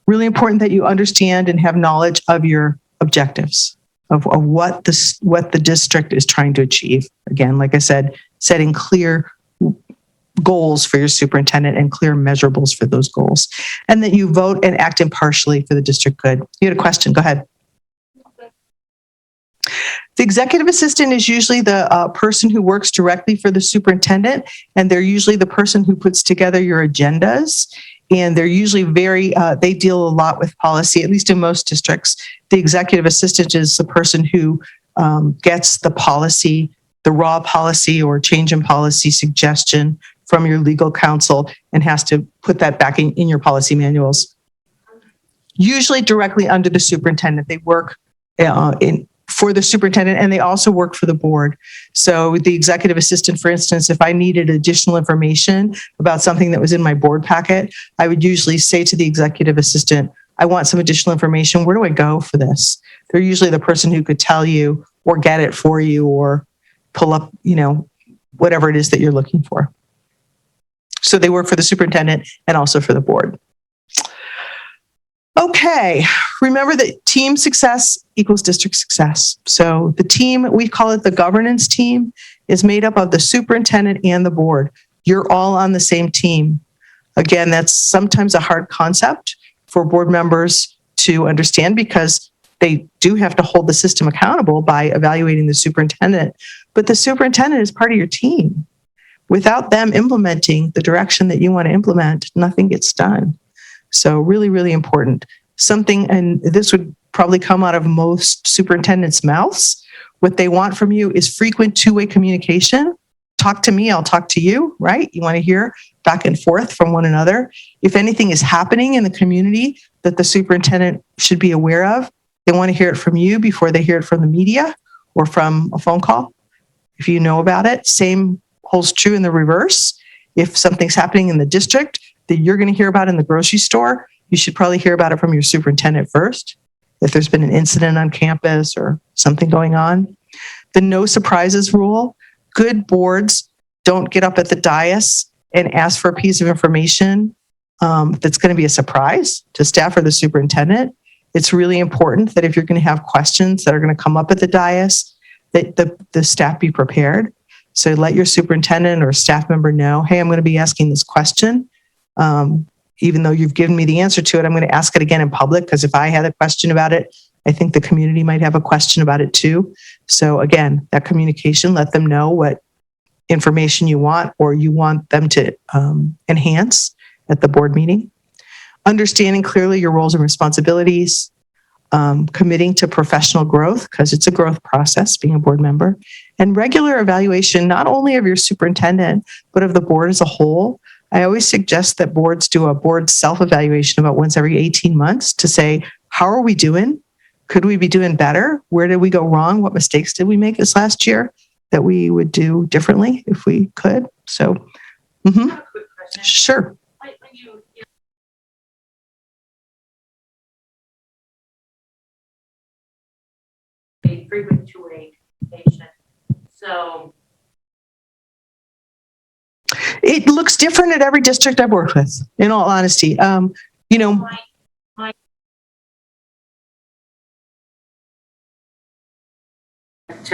Really important that you understand and have knowledge of your objectives of what the district is trying to achieve. Again, like I said, setting clear goals for your superintendent and clear measurables for those goals, and that you vote and act impartially for the district good. You had a question, go ahead. The executive assistant is usually the person who works directly for the superintendent, and they're usually the person who puts together your agendas. And they're usually they deal a lot with policy, at least in most districts. The executive assistant is the person who gets the policy, the raw policy or change in policy suggestion from your legal counsel and has to put that back in your policy manuals. Usually directly under the superintendent. They work for the superintendent, and they also work for the board. So the executive assistant, for instance, if I needed additional information about something that was in my board packet, I would usually say to the executive assistant, I want some additional information. Where do I go for this? They're usually the person who could tell you or get it for you or pull up, whatever it is that you're looking for. So they work for the superintendent and also for the board. Okay, remember that team success equals district success. So the team, we call it the governance team, is made up of the superintendent and the board. You're all on the same team. Again, that's sometimes a hard concept for board members to understand because they do have to hold the system accountable by evaluating the superintendent. But the superintendent is part of your team. Without them implementing the direction that you want to implement, nothing gets done. So really, really important. Something, and this would probably come out of most superintendents' mouths, what they want from you is frequent two-way communication. Talk to me, I'll talk to you, right? You want to hear back and forth from one another. If anything is happening in the community that the superintendent should be aware of, they want to hear it from you before they hear it from the media or from a phone call. If you know about it, same holds true in the reverse. If something's happening in the district that you're going to hear about in the grocery store, you should probably hear about it from your superintendent first. If there's been an incident on campus or something going on. The no surprises rule. Good boards don't get up at the dais and ask for a piece of information that's going to be a surprise to staff or the superintendent. It's really important that if you're going to have questions that are going to come up at the dais, that the staff be prepared. So let your superintendent or staff member know, hey, I'm going to be asking this question. Even though you've given me the answer to it, I'm going to ask it again in public, because if I had a question about it, I think the community might have a question about it too. So again, that communication, let them know what information you want or you want them to enhance at the board meeting. Understanding clearly your roles and responsibilities, committing to professional growth, because it's a growth process being a board member, and regular evaluation, not only of your superintendent, but of the board as a whole. I always suggest that boards do a board self-evaluation about once every 18 months to say, how are we doing? Could we be doing better? Where did we go wrong? What mistakes did we make this last year that we would do differently if we could? So, sure. A frequent two-way communication. So it looks different at every district I've worked with, in all honesty. To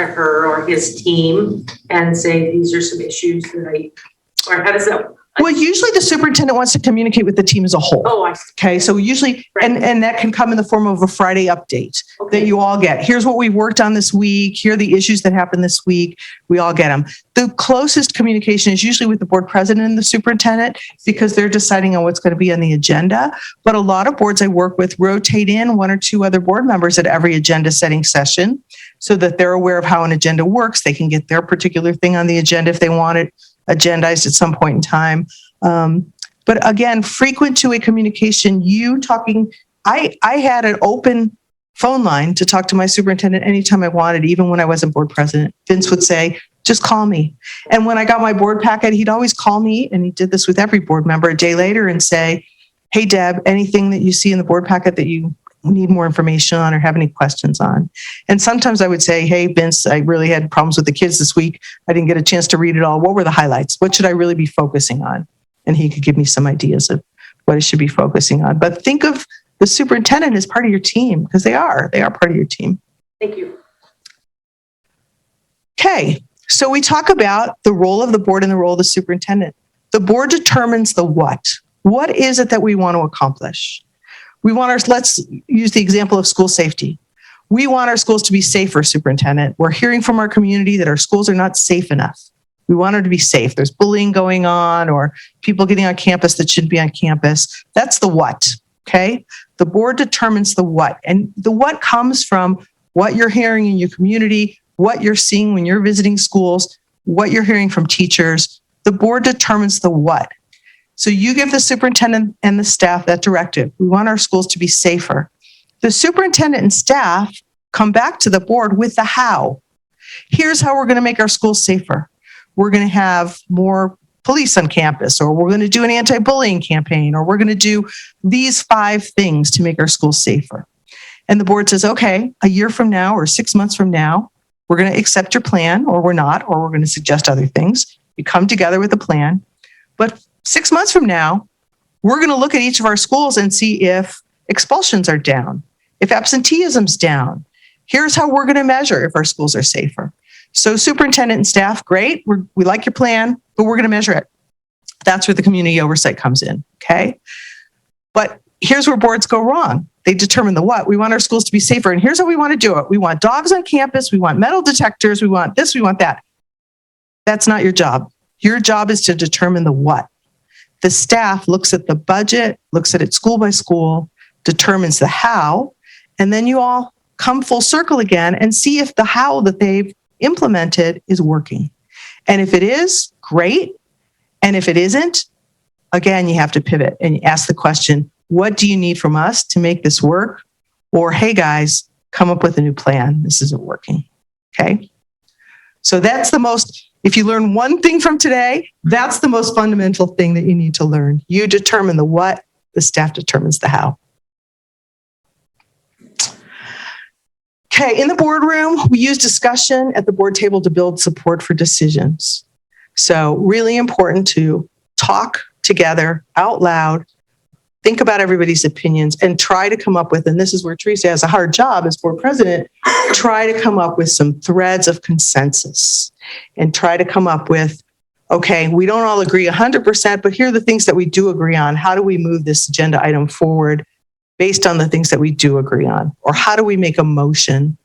her or his team and say, these are some issues that or how does that? Well, usually the superintendent wants to communicate with the team as a whole. Oh, I see. Okay, so usually, Right. and that can come in the form of a Friday update that you all get. Here's what we worked on this week. Here are the issues that happened this week. We all get them. The closest communication is usually with the board president and the superintendent because they're deciding on what's going to be on the agenda. But a lot of boards I work with rotate in one or two other board members at every agenda setting session so that they're aware of how an agenda works. They can get their particular thing on the agenda if they want it agendized at some point in time. But again, frequent two-way communication, you talking, I had an open phone line to talk to my superintendent anytime I wanted, even when I wasn't board president. Vince would say, just call me. And when I got my board packet, he'd always call me, and he did this with every board member a day later and say, hey, Deb, anything that you see in the board packet that you need more information on or have any questions on. And sometimes I would say, hey, Vince, I really had problems with the kids this week. I didn't get a chance to read it all. What were the highlights? What should I really be focusing on? And he could give me some ideas of what I should be focusing on. But think of the superintendent as part of your team, because they are part of your team. Thank you. Okay, so we talk about the role of the board and the role of the superintendent. The board determines the what. What is it that we want to accomplish? Let's use the example of school safety. We want our schools to be safer, superintendent. We're hearing from our community that our schools are not safe enough. We want them to be safe. There's bullying going on or people getting on campus that shouldn't be on campus. That's the what, okay? The board determines the what. And the what comes from what you're hearing in your community, what you're seeing when you're visiting schools, what you're hearing from teachers. The board determines the what. So you give the superintendent and the staff that directive. We want our schools to be safer. The superintendent and staff come back to the board with the how. Here's how we're going to make our schools safer. We're going to have more police on campus, or we're going to do an anti-bullying campaign, or we're going to do these 5 things to make our schools safer. And the board says, okay, a year from now or 6 months from now, we're going to accept your plan, or we're not, or we're going to suggest other things. You come together with a plan. But 6 months from now, we're going to look at each of our schools and see if expulsions are down, if absenteeism's down. Here's how we're going to measure if our schools are safer. So superintendent and staff, great. We like your plan, but we're going to measure it. That's where the community oversight comes in, okay? But here's where boards go wrong. They determine the what. We want our schools to be safer, and here's how we want to do it. We want dogs on campus. We want metal detectors. We want this. We want that. That's not your job. Your job is to determine the what. The staff looks at the budget, looks at it school by school, determines the how, and then you all come full circle again and see if the how that they've implemented is working. And if it is, great. And if it isn't, again, you have to pivot and ask the question, what do you need from us to make this work? Or, hey guys, come up with a new plan. This isn't working. Okay. So that's the most, if you learn one thing from today, that's the most fundamental thing that you need to learn. You determine the what, the staff determines the how. Okay, in the boardroom, we use discussion at the board table to build support for decisions. So really important to talk together out loud, think about everybody's opinions, and try to come up with, and this is where Teresa has a hard job as board president, try to come up with some threads of consensus and try to come up with, okay, we don't all agree 100%, but here are the things that we do agree on. How do we move this agenda item forward based on the things that we do agree on? Or how do we make a motion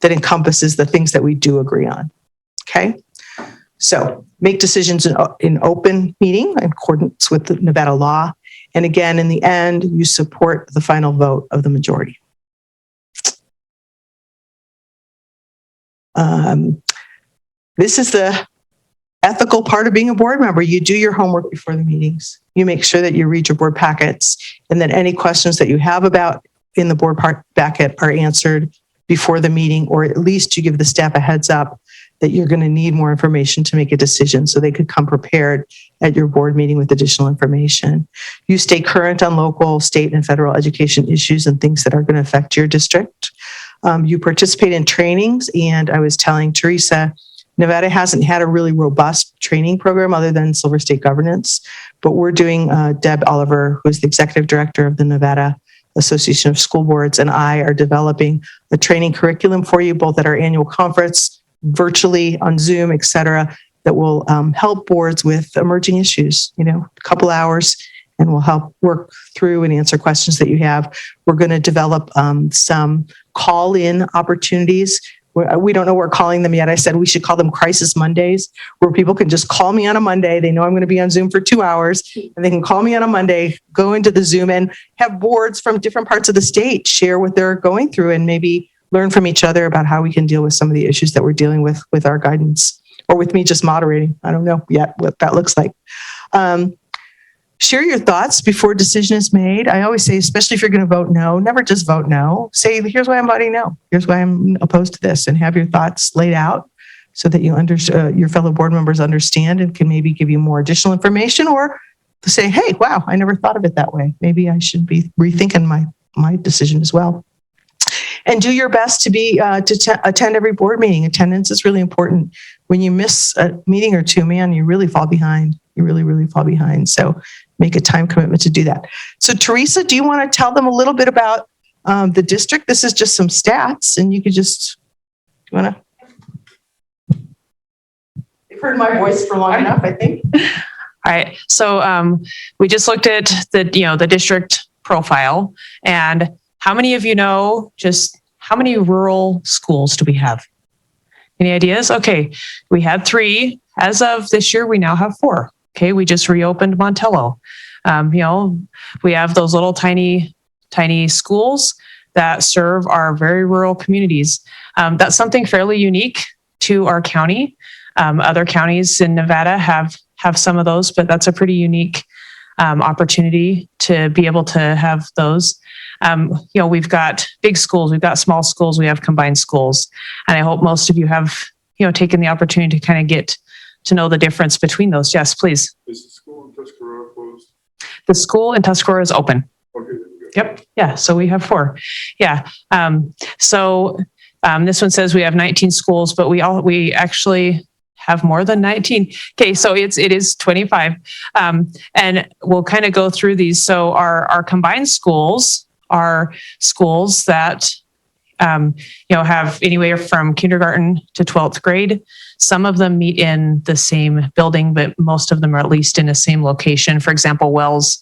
that encompasses the things that we do agree on? Okay, so make decisions in open meeting in accordance with the Nevada law. And again, in the end, you support the final vote of the majority. This is the ethical part of being a board member. You do your homework before the meetings. You make sure that you read your board packets and that any questions that you have about in the board packet are answered before the meeting, or at least you give the staff a heads up that you're going to need more information to make a decision so they could come prepared at your board meeting with additional information. You stay current on local, state, and federal education issues and things that are going to affect your district. You participate in trainings, and I was telling Teresa, Nevada hasn't had a really robust training program other than Silver State Governance, but we're doing, Deb Oliver, who's the executive director of the Nevada Association of School Boards, and I are developing a training curriculum for you, both at our annual conference, virtually on Zoom, et cetera, that will help boards with emerging issues, a couple hours, and we'll help work through and answer questions that you have. We're going to develop some call-in opportunities. We don't know what we're calling them yet. I said we should call them Crisis Mondays, where people can just call me on a Monday. They know I'm going to be on Zoom for 2 hours, and they can call me on a Monday, go into the Zoom, and have boards from different parts of the state share what they're going through and maybe learn from each other about how we can deal with some of the issues that we're dealing with our guidance, or with me just moderating. I don't know yet what that looks like. Share your thoughts before a decision is made. I always say, especially if you're going to vote no, never just vote no. Say, here's why I'm voting no. Here's why I'm opposed to this, and have your thoughts laid out so that your fellow board members understand and can maybe give you more additional information, or to say, hey, wow, I never thought of it that way. Maybe I should be rethinking my decision as well. And do your best to be attend every board meeting. Attendance is really important. When you miss a meeting or two, man, you really fall behind. You really, really fall behind. So make a time commitment to do that. So Teresa, do you want to tell them a little bit about the district? This is just some stats, and you could just, you want to? You've heard my voice for long enough, I think. All right. So we just looked at the district profile, and how many of you know just how many rural schools do we have? Any ideas? Okay, we had 3. As of this year, we now have 4. Okay, we just reopened Montello. We have those little tiny schools that serve our very rural communities. That's something fairly unique to our county. Other counties in Nevada have some of those, but that's a pretty unique opportunity to be able to have those. We've got big schools, we've got small schools, we have combined schools. And I hope most of you have, taken the opportunity to kind of get to know the difference between those. Yes, please. Is the school in Tuscarora closed? The school in Tuscarora is open. Okay. Yep. Yeah. So we have 4. Yeah. This one says we have 19 schools, but we actually have more than 19. Okay. So it is 25. And we'll kind of go through these. So our combined schools are schools that, have anywhere from kindergarten to 12th grade. Some of them meet in the same building, but most of them are at least in the same location. For example, Wells,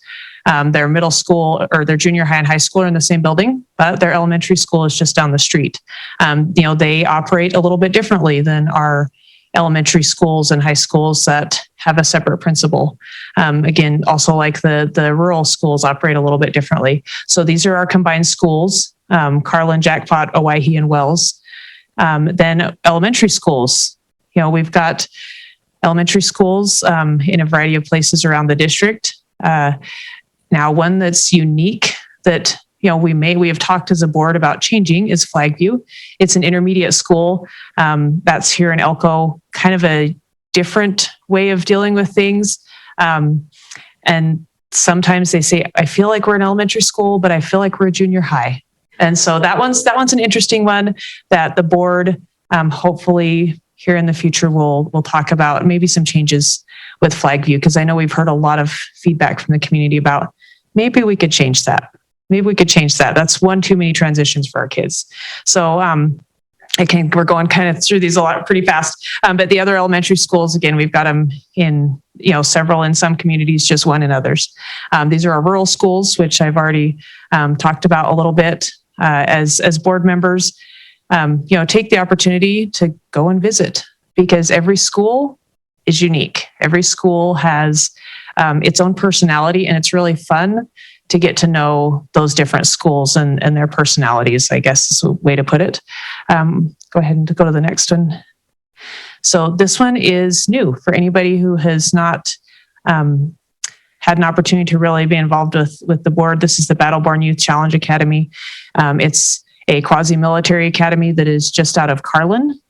their middle school or their junior high and high school are in the same building, but their elementary school is just down the street. They operate a little bit differently than our elementary schools and high schools that have a separate principal. Again, also like the rural schools operate a little bit differently. So these are our combined schools, Carlin, Jackpot, Owyhee, and Wells. Then elementary schools. We've got elementary schools in a variety of places around the district. Now, one that's unique that we have talked as a board about changing is Flagview. It's an intermediate school that's here in Elko, kind of a different way of dealing with things. And sometimes they say, I feel like we're in elementary school, but I feel like we're a junior high. And so that one's an interesting one that the board hopefully here in the future we'll talk about maybe some changes with Flagview, because I know we've heard a lot of feedback from the community about maybe we could change that. Maybe we could change that. That's one too many transitions for our kids. So we're going kind of through these a lot pretty fast. But the other elementary schools, again, we've got them in, several in some communities, just one in others. These are our rural schools, which I've already talked about a little bit as board members. Take the opportunity to go and visit, because every school is unique. Every school has its own personality, and it's really fun to get to know those different schools and their personalities, I guess is a way to put it. Go ahead and go to the next one. So this one is new for anybody who has not had an opportunity to really be involved with the board. This is the Battleborn Youth Challenge Academy. It's a quasi-military academy that is just out of Carlin.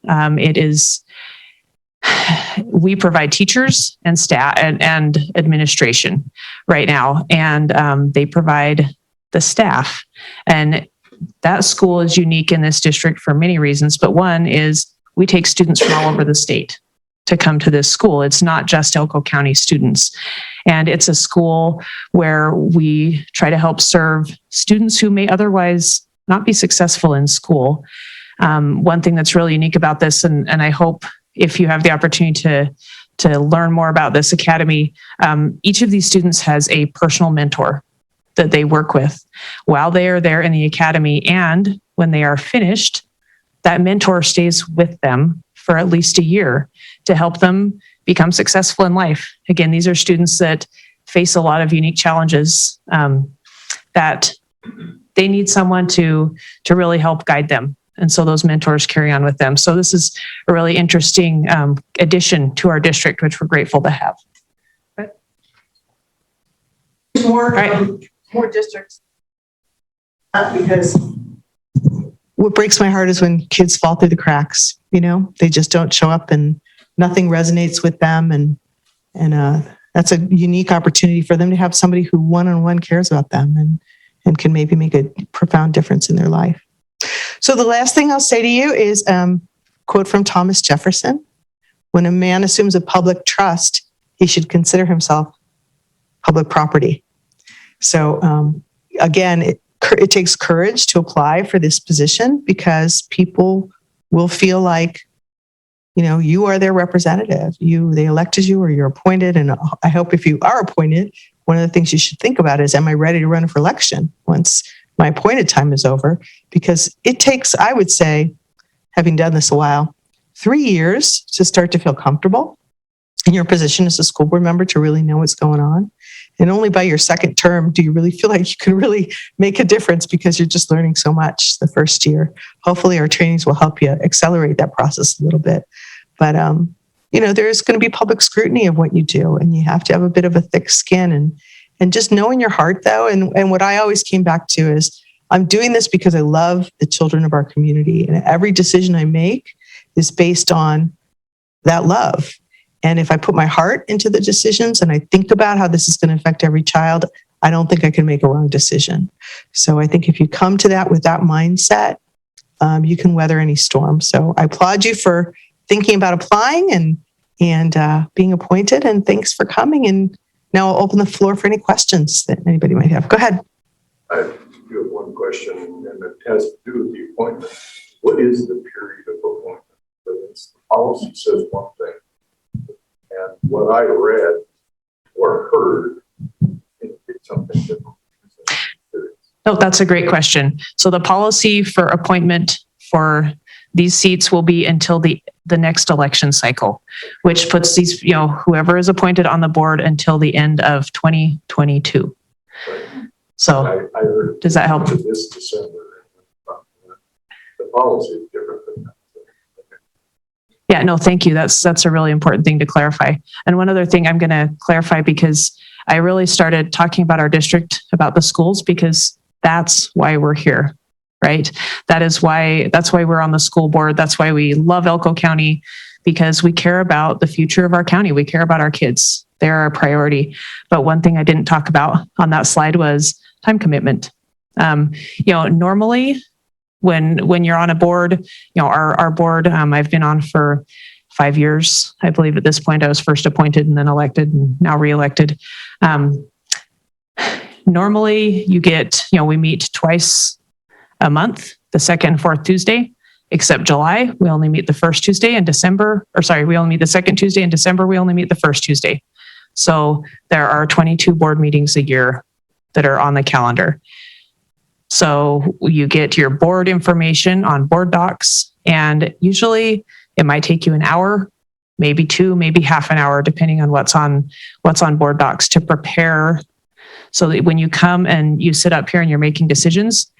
We provide teachers and staff and administration right now, and they provide the staff. And that school is unique in this district for many reasons, but one is we take students from all over the state to come to this school. It's not just Elko County students. And it's a school where we try to help serve students who may otherwise not be successful in school. One thing that's really unique about this, and I hope if you have the opportunity to learn more about this academy, each of these students has a personal mentor that they work with while they are there in the academy. And when they are finished, that mentor stays with them for at least a year to help them become successful in life. Again, these are students that face a lot of unique challenges that they need someone to really help guide them. And so those mentors carry on with them. So this is a really interesting addition to our district, which we're grateful to have. More, Right. more districts. Because What breaks my heart is when kids fall through the cracks, they just don't show up and nothing resonates with them. And that's a unique opportunity for them to have somebody who one-on-one cares about them and can maybe make a profound difference in their life. So the last thing I'll say to you is quote from Thomas Jefferson: "When a man assumes a public trust, he should consider himself public property." So again, it takes courage to apply for this position, because people will feel like, you are their representative. They elected you, or you're appointed. And I hope if you are appointed, one of the things you should think about is, am I ready to run for election once my appointed time is over? Because it takes, I would say, having done this a while, 3 years to start to feel comfortable in your position as a school board member, to really know what's going on. And only by your second term do you really feel like you can really make a difference, because you're just learning so much the first year. Hopefully our trainings will help you accelerate that process a little bit. But, there's going to be public scrutiny of what you do, and you have to have a bit of a thick skin, and just know in your heart, though. And what I always came back to is, I'm doing this because I love the children of our community, and every decision I make is based on that love. And if I put my heart into the decisions and I think about how this is going to affect every child, I don't think I can make a wrong decision. So I think if you come to that with that mindset, you can weather any storm. So I applaud you for thinking about applying and being appointed, and thanks for coming. And now I'll open the floor for any questions that anybody might have. Go ahead. I do have one question, and it has to do with the appointment. What is the period of appointment? Because the policy says one thing, and what I read or heard indicates something different. No, that's a great question. So the policy for appointment for these seats will be until the next election cycle, which puts these, whoever is appointed on the board until the end of 2022. Right. So I heard does that help? This December, the policy is different than that. Yeah, no, thank you. That's a really important thing to clarify. And one other thing I'm going to clarify, because I really started talking about our district, about the schools, because that's why we're here, right? That's why we're on the school board. That's why we love Elko County, because we care about the future of our county. We care about our kids. They're our priority. But one thing I didn't talk about on that slide was time commitment. Normally when you're on a board, our board, I've been on for 5 years. I believe at this point I was first appointed and then elected and now reelected. Normally you get, we meet twice a month, the second and fourth Tuesday, except July, we only meet the first Tuesday. In December, we only meet the second Tuesday. In December, we only meet the first Tuesday. So there are 22 board meetings a year that are on the calendar. So you get your board information on board docs, and usually it might take you an hour, maybe 2, maybe half an hour, depending on what's on board docs, to prepare, so that when you come and you sit up here and you're making decisions,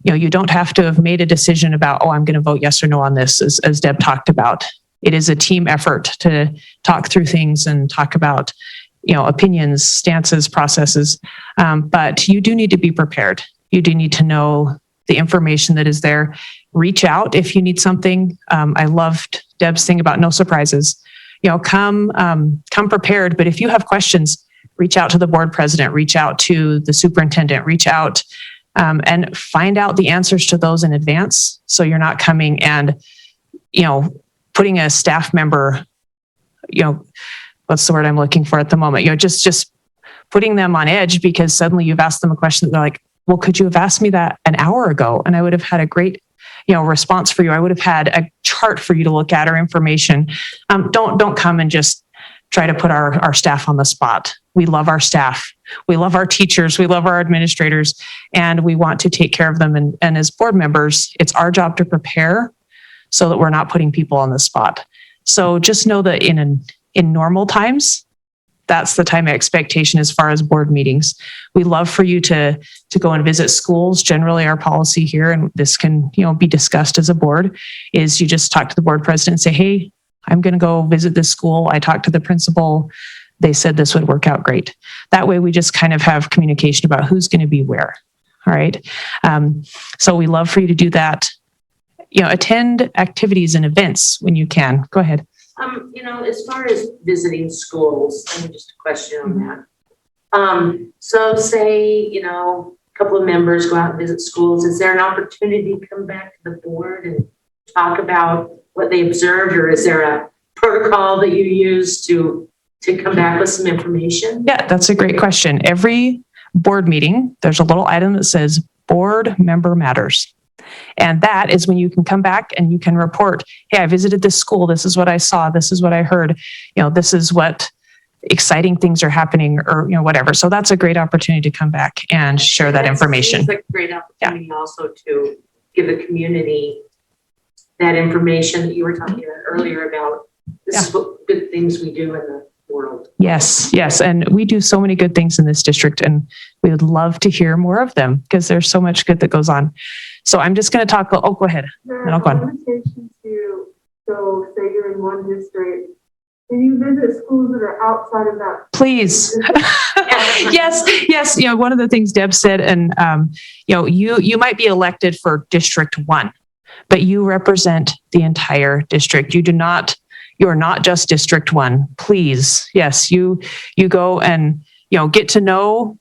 you don't have to have made a decision about, I'm going to vote yes or no on this, as Deb talked about. It is a team effort to talk through things and talk about, opinions, stances, processes. But you do need to be prepared. You do need to know the information that is there. Reach out if you need something. I loved Deb's thing about no surprises. Come prepared. But if you have questions, reach out to the board president, reach out to the superintendent, reach out and find out the answers to those in advance. So you're not coming and, putting a staff member, what's the word I'm looking for at the moment? Just putting them on edge because suddenly you've asked them a question that they're like, well, could you have asked me that an hour ago? And I would have had a great, response for you. I would have had a chart for you to look at or information. Don't come and just try to put our staff on the spot. We love our staff. We love our teachers. We love our administrators, and we want to take care of them. And as board members, it's our job to prepare so that we're not putting people on the spot. So just know that in normal times, that's the time expectation as far as board meetings. We love for you to go and visit schools. Generally, our policy here, and this can be discussed as a board, is you just talk to the board president and say, hey, I'm going to go visit this school. I talked to the principal. They said this would work out great. That way we just kind of have communication about who's going to be where. All right. So we love for you to do that. Attend activities and events when you can. Go ahead. As far as visiting schools, just a question on that. So say, couple of members go out and visit schools. Is there an opportunity to come back to the board and talk about what they observed, or is there a protocol that you use to come back with some information? Yeah, that's a great question. Every board meeting, there's a little item that says board member matters. And that is when you can come back and you can report, hey, I visited this school. This is what I saw. This is what I heard. This is what exciting things are happening, or, whatever. So that's a great opportunity to come back and share that information. It's a great opportunity also to give the community that information that you were talking about earlier about this is what good things we do in the world. Yes. And we do so many good things in this district, and we would love to hear more of them because there's so much good that goes on. So I'm just going to talk. Oh, go ahead. There I'll go are on. limitations to, so say you're in one district, can you visit schools that are outside of that? Please. Yes. One of the things Deb said, and you might be elected for District 1, but you represent the entire district. You are not just District 1. Please. Yes, you go and get to know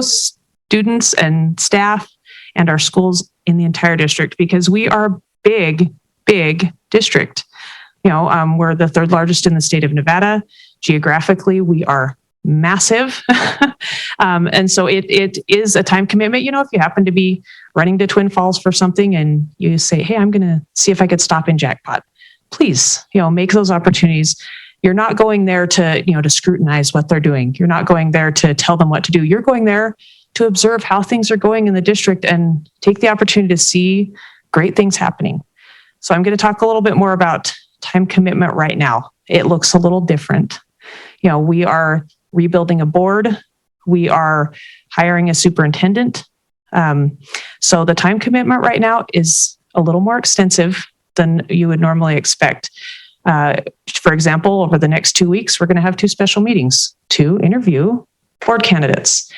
students and staff and our schools in the entire district, because we are a big district. We're the third largest in the state of Nevada. Geographically, we are massive. And so it is a time commitment. If you happen to be running to Twin Falls for something and you say, hey, I'm going to see if I could stop in Jackpot, please, make those opportunities. You're not going there to scrutinize what they're doing. You're not going there to tell them what to do. You're going there to observe how things are going in the district and take the opportunity to see great things happening. So I'm going to talk a little bit more about time commitment right now. It looks a little different. We are rebuilding a board. We are hiring a superintendent. So the time commitment right now is a little more extensive than you would normally expect. For example, over the next 2 weeks, we're going to have 2 special meetings to interview board candidates.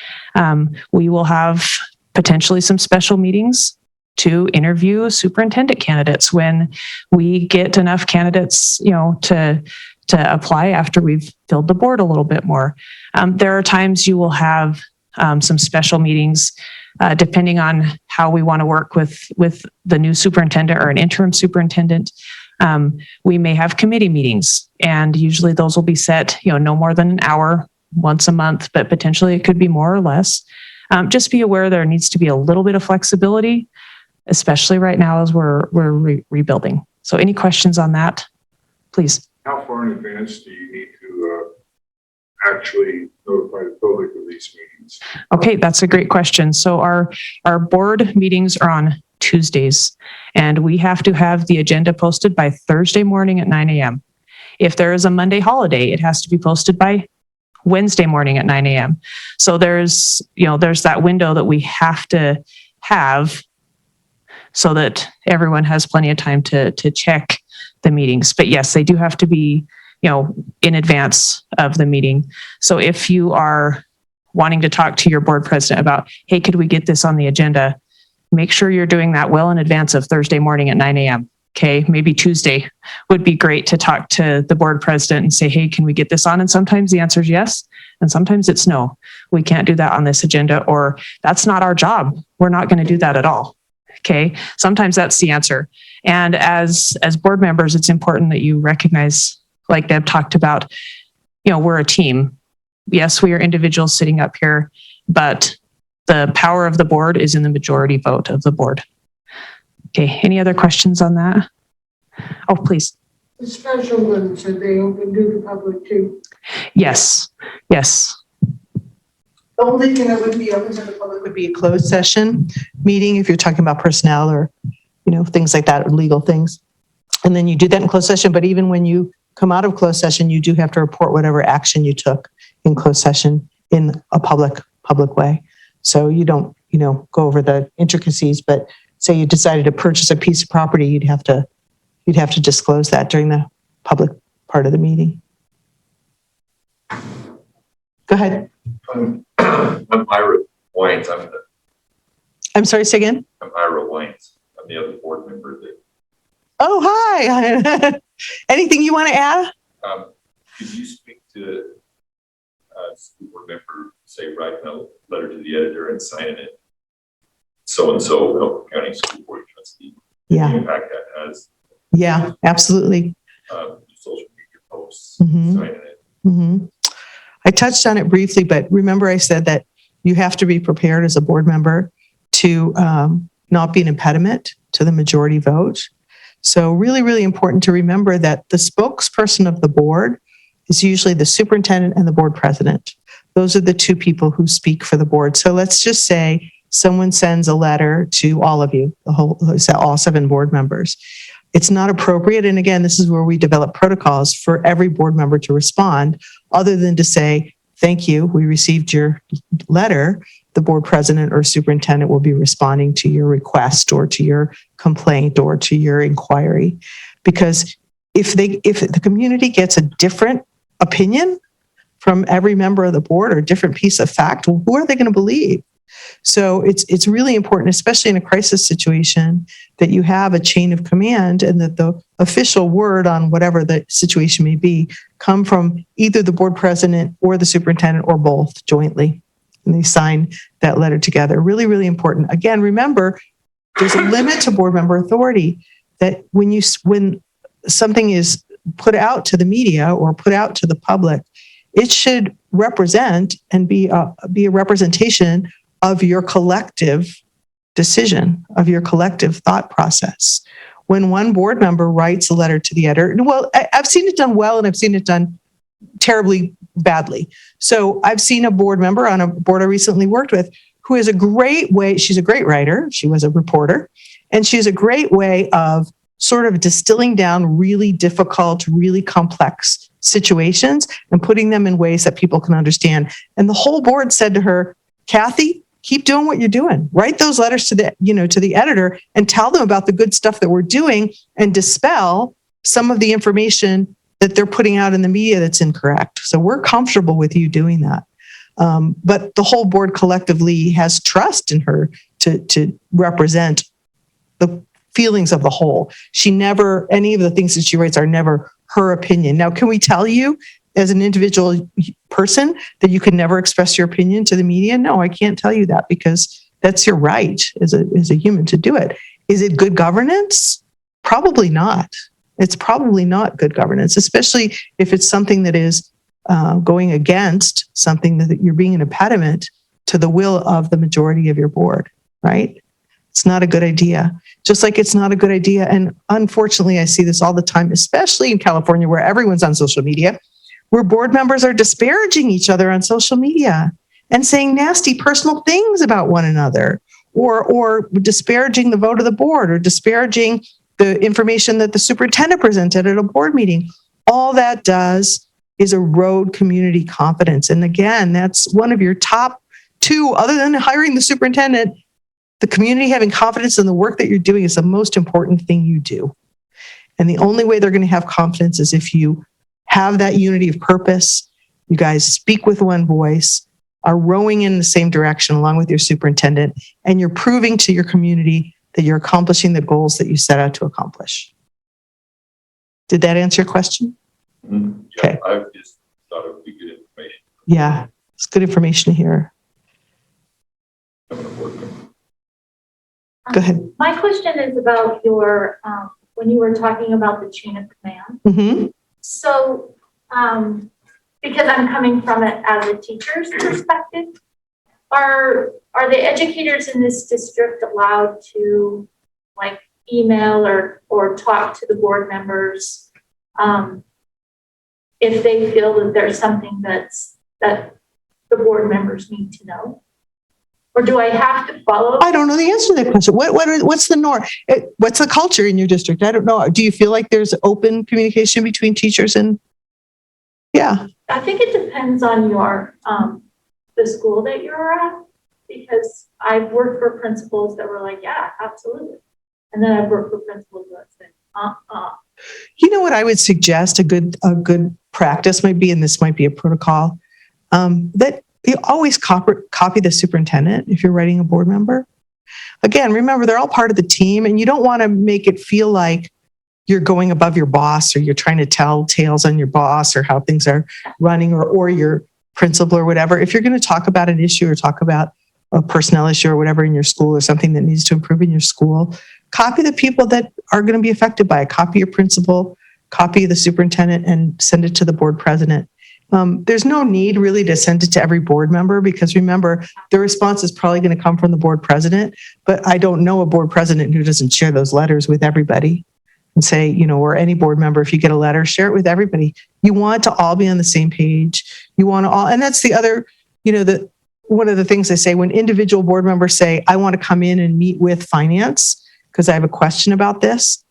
We will have potentially some special meetings to interview superintendent candidates when we get enough candidates, to apply after we've filled the board a little bit more. There are times you will have some special meetings, depending on how we want to work with the new superintendent or an interim superintendent. We may have committee meetings, and usually those will be set, no more than an hour once a month, but potentially it could be more or less. Just be aware there needs to be a little bit of flexibility, especially right now as we're rebuilding. So any questions on that, please? How far in advance do you need to actually notify the public of these meetings? Okay, that's a great question. So our board meetings are on Tuesdays, and we have to have the agenda posted by Thursday morning at 9 a.m. If there is a Monday holiday, it has to be posted by Wednesday morning at 9 a.m. So there's that window that we have to have so that everyone has plenty of time to check the meetings. But yes, they do have to be, in advance of the meeting. So if you are wanting to talk to your board president about, hey, could we get this on the agenda? Make sure you're doing that well in advance of Thursday morning at 9 a.m. Okay, maybe Tuesday would be great to talk to the board president and say, hey, can we get this on? And sometimes the answer is yes, and sometimes it's no. We can't do that on this agenda, or that's not our job. We're not going to do that at all. Okay, sometimes that's the answer. And as board members, it's important that you recognize, like Deb talked about, we're a team. Yes, we are individuals sitting up here, but the power of the board is in the majority vote of the board. Okay, any other questions on that? Oh, please. The special ones, are they open to the public too? Yes. The only thing that would be open to the public would be a closed session meeting if you're talking about personnel or, things like that, or legal things. And then you do that in closed session, but even when you come out of closed session, you do have to report whatever action you took in closed session in a public way. So you don't, go over the intricacies, but say you decided to purchase a piece of property, you'd have to disclose that during the public part of the meeting. Go ahead. I'm Ira Waynes. I'm sorry, say again? I'm Ira Waynes. I'm the other board member that. Oh, hi. Anything you want to add? Could you speak to school board member, say right now, letter to the editor and signing it. So-and-so, Elko County School Board Trustee. Yeah. The impact that has, Yeah, absolutely. social media posts, Mhm. signing it. Mhm. I touched on it briefly, but remember I said that you have to be prepared as a board member to not be an impediment to the majority vote. So really, really important to remember that the spokesperson of the board is usually the superintendent and the board president. Those are the two people who speak for the board. So let's just say someone sends a letter to all of you, all 7 board members. It's not appropriate. And again, this is where we develop protocols for every board member to respond, other than to say, thank you, we received your letter. The board president or superintendent will be responding to your request or to your complaint or to your inquiry. Because if the community gets a different opinion from every member of the board or a different piece of fact, well, who are they going to believe? So it's really important, especially in a crisis situation, that you have a chain of command and that the official word on whatever the situation may be come from either the board president or the superintendent or both jointly. And they sign that letter together. Really, really important. Again, remember, there's a limit to board member authority, that when something is put out to the media or put out to the public, it should represent and be a representation of your collective decision, of your collective thought process. When one board member writes a letter to the editor, well, I've seen it done well and I've seen it done terribly badly. So I've seen a board member on a board I recently worked with who has a great way, she's a great writer, she was a reporter, and she has a great way of sort of distilling down really difficult, really complex situations and putting them in ways that people can understand. And the whole board said to her, Kathy, keep doing what you're doing. Write those letters to the editor and tell them about the good stuff that we're doing and dispel some of the information that they're putting out in the media that's incorrect. So we're comfortable with you doing that. But the whole board collectively has trust in her to represent the feelings of the whole. Any of the things that she writes are never her opinion. Now, can we tell you as an individual person that you can never express your opinion to the media? No, I can't tell you that, because that's your right as a human to do it. Is it good governance? Probably not. It's probably not good governance, especially if it's something that is going against something that you're being an impediment to the will of the majority of your board, right? It's not a good idea. Just like it's not a good idea. And unfortunately, I see this all the time, especially in California, where everyone's on social media, where board members are disparaging each other on social media and saying nasty personal things about one another, or disparaging the vote of the board, or disparaging the information that the superintendent presented at a board meeting. All that does is erode community confidence. And again, that's one of your top 2, other than hiring the superintendent. The community having confidence in the work that you're doing is the most important thing you do. And the only way they're going to have confidence is if you have that unity of purpose, you guys speak with one voice, are rowing in the same direction along with your superintendent, and you're proving to your community that you're accomplishing the goals that you set out to accomplish. Did that answer your question? Mm-hmm. Yeah, Okay. I just thought it would be good information. Yeah, it's good information to hear. Coming aboard. Go ahead. My question is about your, when you were talking about the chain of command. Mm-hmm. So, because I'm coming from it as a teacher's perspective, are the educators in this district allowed to like email or talk to the board members if they feel that there's something that the board members need to know? Or do I have to follow? I don't know the answer to that question. What's the norm? What's the culture in your district? I don't know. Do you feel like there's open communication between teachers and? Yeah. I think it depends on your the school that you're at, because I've worked for principals that were like, yeah, absolutely. And then I've worked for principals that said, You know what I would suggest a good practice might be, and this might be a protocol, that you always copy the superintendent if you're writing a board member. Again, remember, they're all part of the team, and you don't want to make it feel like you're going above your boss, or you're trying to tell tales on your boss or how things are running, or you're principal or whatever, if you're going to talk about an issue or talk about a personnel issue or whatever in your school or something that needs to improve in your school, copy the people that are going to be affected by it. Copy your principal, copy the superintendent, and send it to the board president. There's no need really to send it to every board member because remember, the response is probably going to come from the board president, but I don't know a board president who doesn't share those letters with everybody and say, you know, or any board member, if you get a letter, share it with everybody. You want to all be on the same page. You want to all, and that's the other, you know, one of the things I say when individual board members say, I want to come in and meet with finance because I have a question about this.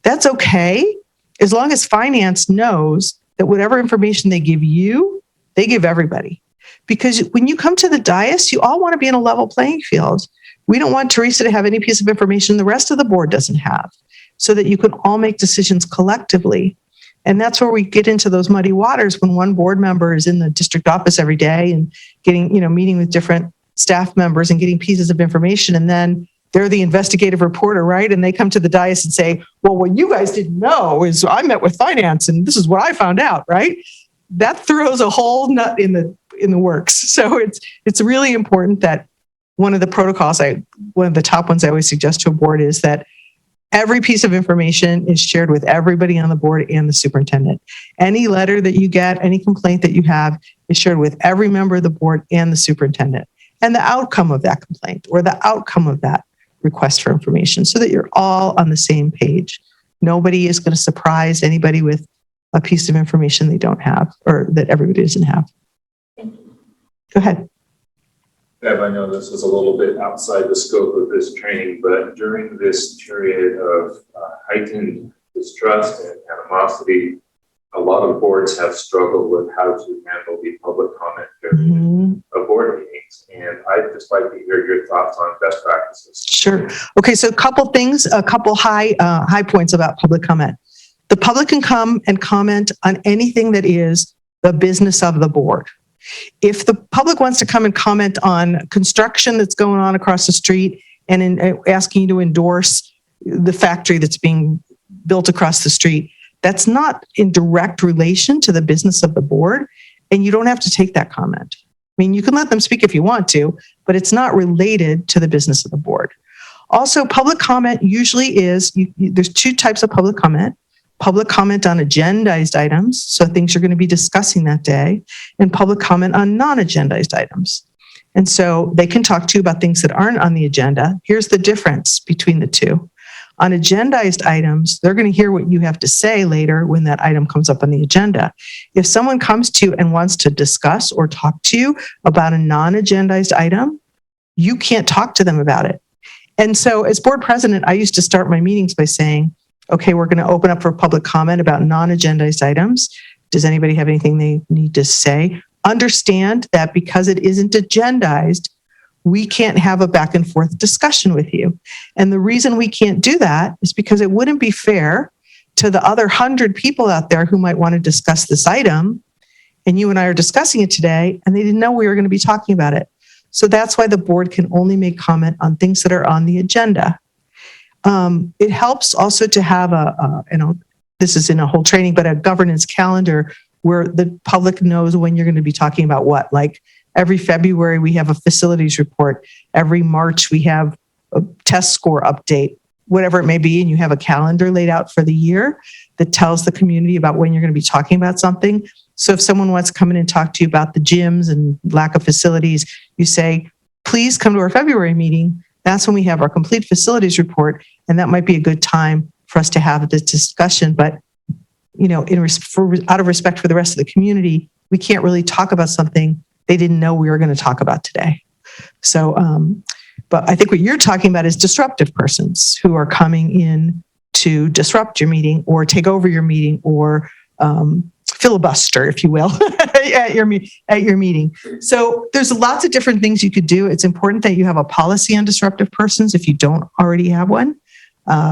That's okay. As long as finance knows that whatever information they give you, they give everybody. Because when you come to the dais, you all want to be in a level playing field. We don't want Teresa to have any piece of information the rest of the board doesn't have, so that you can all make decisions collectively. And that's where we get into those muddy waters when one board member is in the district office every day and getting, you know, meeting with different staff members and getting pieces of information. And then they're the investigative reporter, right? And they come to the dais and say, well, what you guys didn't know is I met with finance and this is what I found out, right? That throws a whole nut in the works. So it's really important that one of the protocols, one of the top ones I always suggest to a board is that every piece of information is shared with everybody on the board and the superintendent. Any letter that you get, any complaint that you have is shared with every member of the board and the superintendent. And the outcome of that complaint or the outcome of that request for information so that you're all on the same page. Nobody is going to surprise anybody with a piece of information they don't have or that everybody doesn't have. Go ahead. Deb, I know this is a little bit outside the scope of this training, but during this period of heightened distrust and animosity, a lot of boards have struggled with how to handle the public comment during board meetings. And I'd just like to hear your thoughts on best practices. Sure. Okay, so a couple things, a couple high points about public comment. The public can come and comment on anything that is the business of the board. If the public wants to come and comment on construction that's going on across the street and asking you to endorse the factory that's being built across the street, that's not in direct relation to the business of the board, and you don't have to take that comment. I mean, you can let them speak if you want to, but it's not related to the business of the board. Also, public comment usually is, there's two types of public comment. Public comment on agendized items, so things you're going to be discussing that day, and public comment on non-agendized items. And so they can talk to you about things that aren't on the agenda. Here's the difference between the two. On agendized items, they're going to hear what you have to say later when that item comes up on the agenda. If someone comes to you and wants to discuss or talk to you about a non-agendized item, you can't talk to them about it. And so as board president, I used to start my meetings by saying, okay, we're going to open up for public comment about non-agendized items. Does anybody have anything they need to say? Understand that because it isn't agendized, we can't have a back and forth discussion with you. And the reason we can't do that is because it wouldn't be fair to the other 100 people out there who might want to discuss this item. And you and I are discussing it today, and they didn't know we were going to be talking about it. So that's why the board can only make comment on things that are on the agenda. It helps also to have this is in a whole training, but a governance calendar where the public knows when you're going to be talking about what. Like every February, we have a facilities report. Every March, we have a test score update, whatever it may be. And you have a calendar laid out for the year that tells the community about when you're going to be talking about something. So if someone wants to come in and talk to you about the gyms and lack of facilities, you say, please come to our February meeting. That's when we have our complete facilities report. And that might be a good time for us to have this discussion. But, you know, out of respect for the rest of the community, we can't really talk about something they didn't know we were going to talk about today. So, but I think what you're talking about is disruptive persons who are coming in to disrupt your meeting or take over your meeting or filibuster, if you will, at your meeting. So there's lots of different things you could do. It's important that you have a policy on disruptive persons if you don't already have one.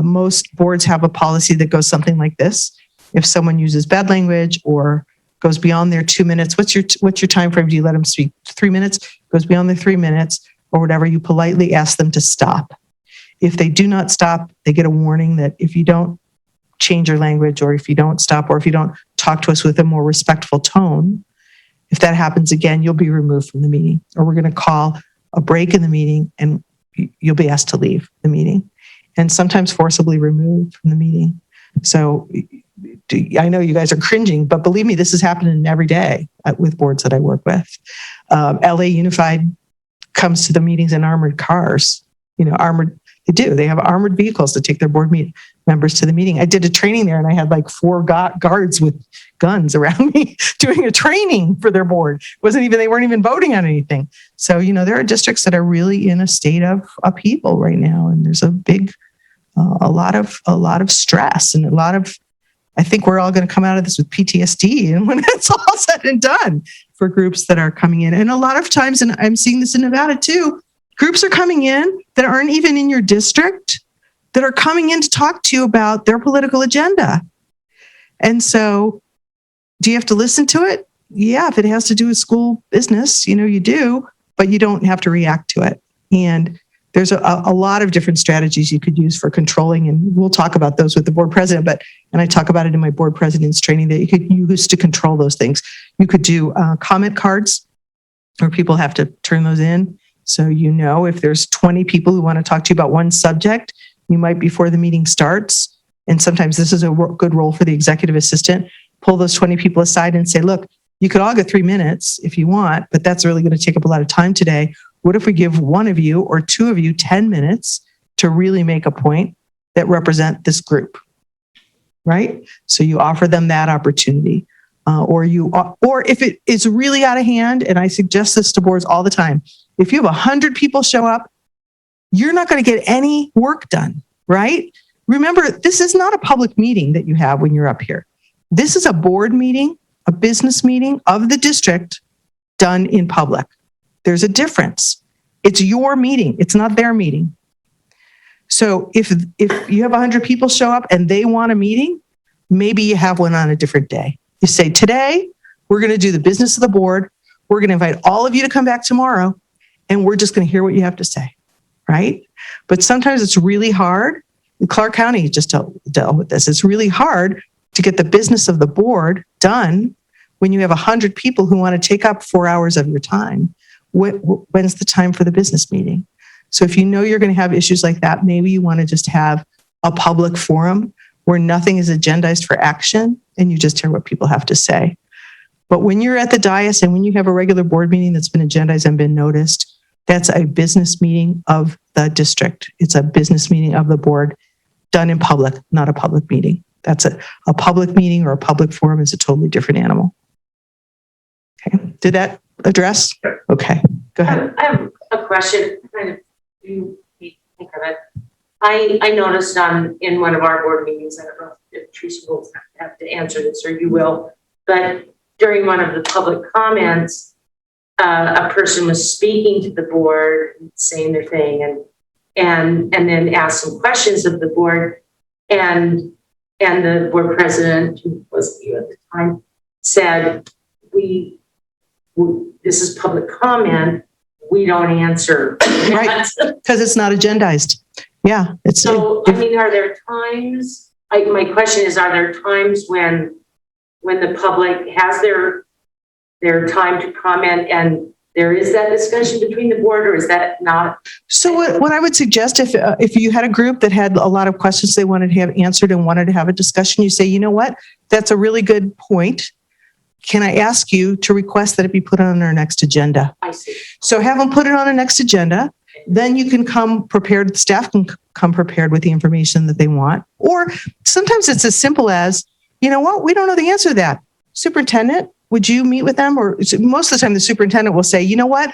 Most boards have a policy that goes something like this. If someone uses bad language or goes beyond their 2 minutes, what's your time frame? Do you let them speak 3 minutes? Goes beyond their 3 minutes or whatever, you politely ask them to stop. If they do not stop, they get a warning that if you don't change your language or if you don't stop or if you don't talk to us with a more respectful tone, If that happens again, you'll be removed from the meeting, or we're going to call a break in the meeting and you'll be asked to leave the meeting, and sometimes forcibly removed from the meeting. So I know you guys are cringing, but believe me, this is happening every day with boards that I work with. LA Unified comes to the meetings in armored cars, they have armored vehicles to take their board members to the meeting. I did a training there and I had like 4 guards with guns around me doing a training for their board. They weren't even voting on anything. So, there are districts that are really in a state of upheaval right now. And there's a lot of stress and I think we're all going to come out of this with PTSD. And when it's all said and done for groups that are coming in, and a lot of times, and I'm seeing this in Nevada too, groups are coming in that aren't even in your district, that are coming in to talk to you about their political agenda. And so do you have to listen to it? Yeah, if it has to do with school business, you do, but you don't have to react to it. And there's a lot of different strategies you could use for controlling, and we'll talk about those with the board president, and I talk about it in my board president's training that you could use to control those things. You could do comment cards where people have to turn those in. So, if there's 20 people who want to talk to you about one subject, you might, before the meeting starts, and sometimes this is a good role for the executive assistant, pull those 20 people aside and say, look, you could all get 3 minutes if you want, but that's really going to take up a lot of time today. What if we give one of you or 2 of you 10 minutes to really make a point that represent this group, right? So you offer them that opportunity. Or if it is really out of hand, and I suggest this to boards all the time, if you have 100 people show up, you're not going to get any work done, right? Remember, this is not a public meeting that you have when you're up here. This is a board meeting, a business meeting of the district done in public. There's a difference. It's your meeting. It's not their meeting. So if you have 100 people show up and they want a meeting, maybe you have one on a different day. You say, today, we're going to do the business of the board. We're going to invite all of you to come back tomorrow, and we're just going to hear what you have to say, right? But sometimes it's really hard. Clark County just dealt with this. It's really hard to get the business of the board done when you have 100 people who want to take up 4 hours of your time. When's the time for the business meeting? So if you're going to have issues like that, maybe you want to just have a public forum where nothing is agendized for action and you just hear what people have to say. But when you're at the dais and when you have a regular board meeting that's been agendized and been noticed, that's a business meeting of the district. It's a business meeting of the board done in public, not a public meeting. That's a public meeting or a public forum is a totally different animal. Okay, did that address? Okay, go ahead. I have a question, kind of, you think of it. I noticed in one of our board meetings, I don't know if Teresa will have to answer this or you will, but during one of the public comments, a person was speaking to the board, saying their thing, and then asked some questions of the board, and the board president, who wasn't you at the time, said, this is public comment, we don't answer. Right, because it's not agendized. Yeah. Are there times, my question is, are there times when the public has their time to comment and there is that discussion between the board, or is that not? So what I would suggest, if you had a group that had a lot of questions they wanted to have answered and wanted to have a discussion, you say, you know what, that's a really good point. Can I ask you to request that it be put on our next agenda? I see. So have them put it on the next agenda. Then you can come prepared, staff can come prepared with the information that they want. Or sometimes it's as simple as, you know what, we don't know the answer to that. Superintendent, would you meet with them? Or most of the time the superintendent will say, you know what,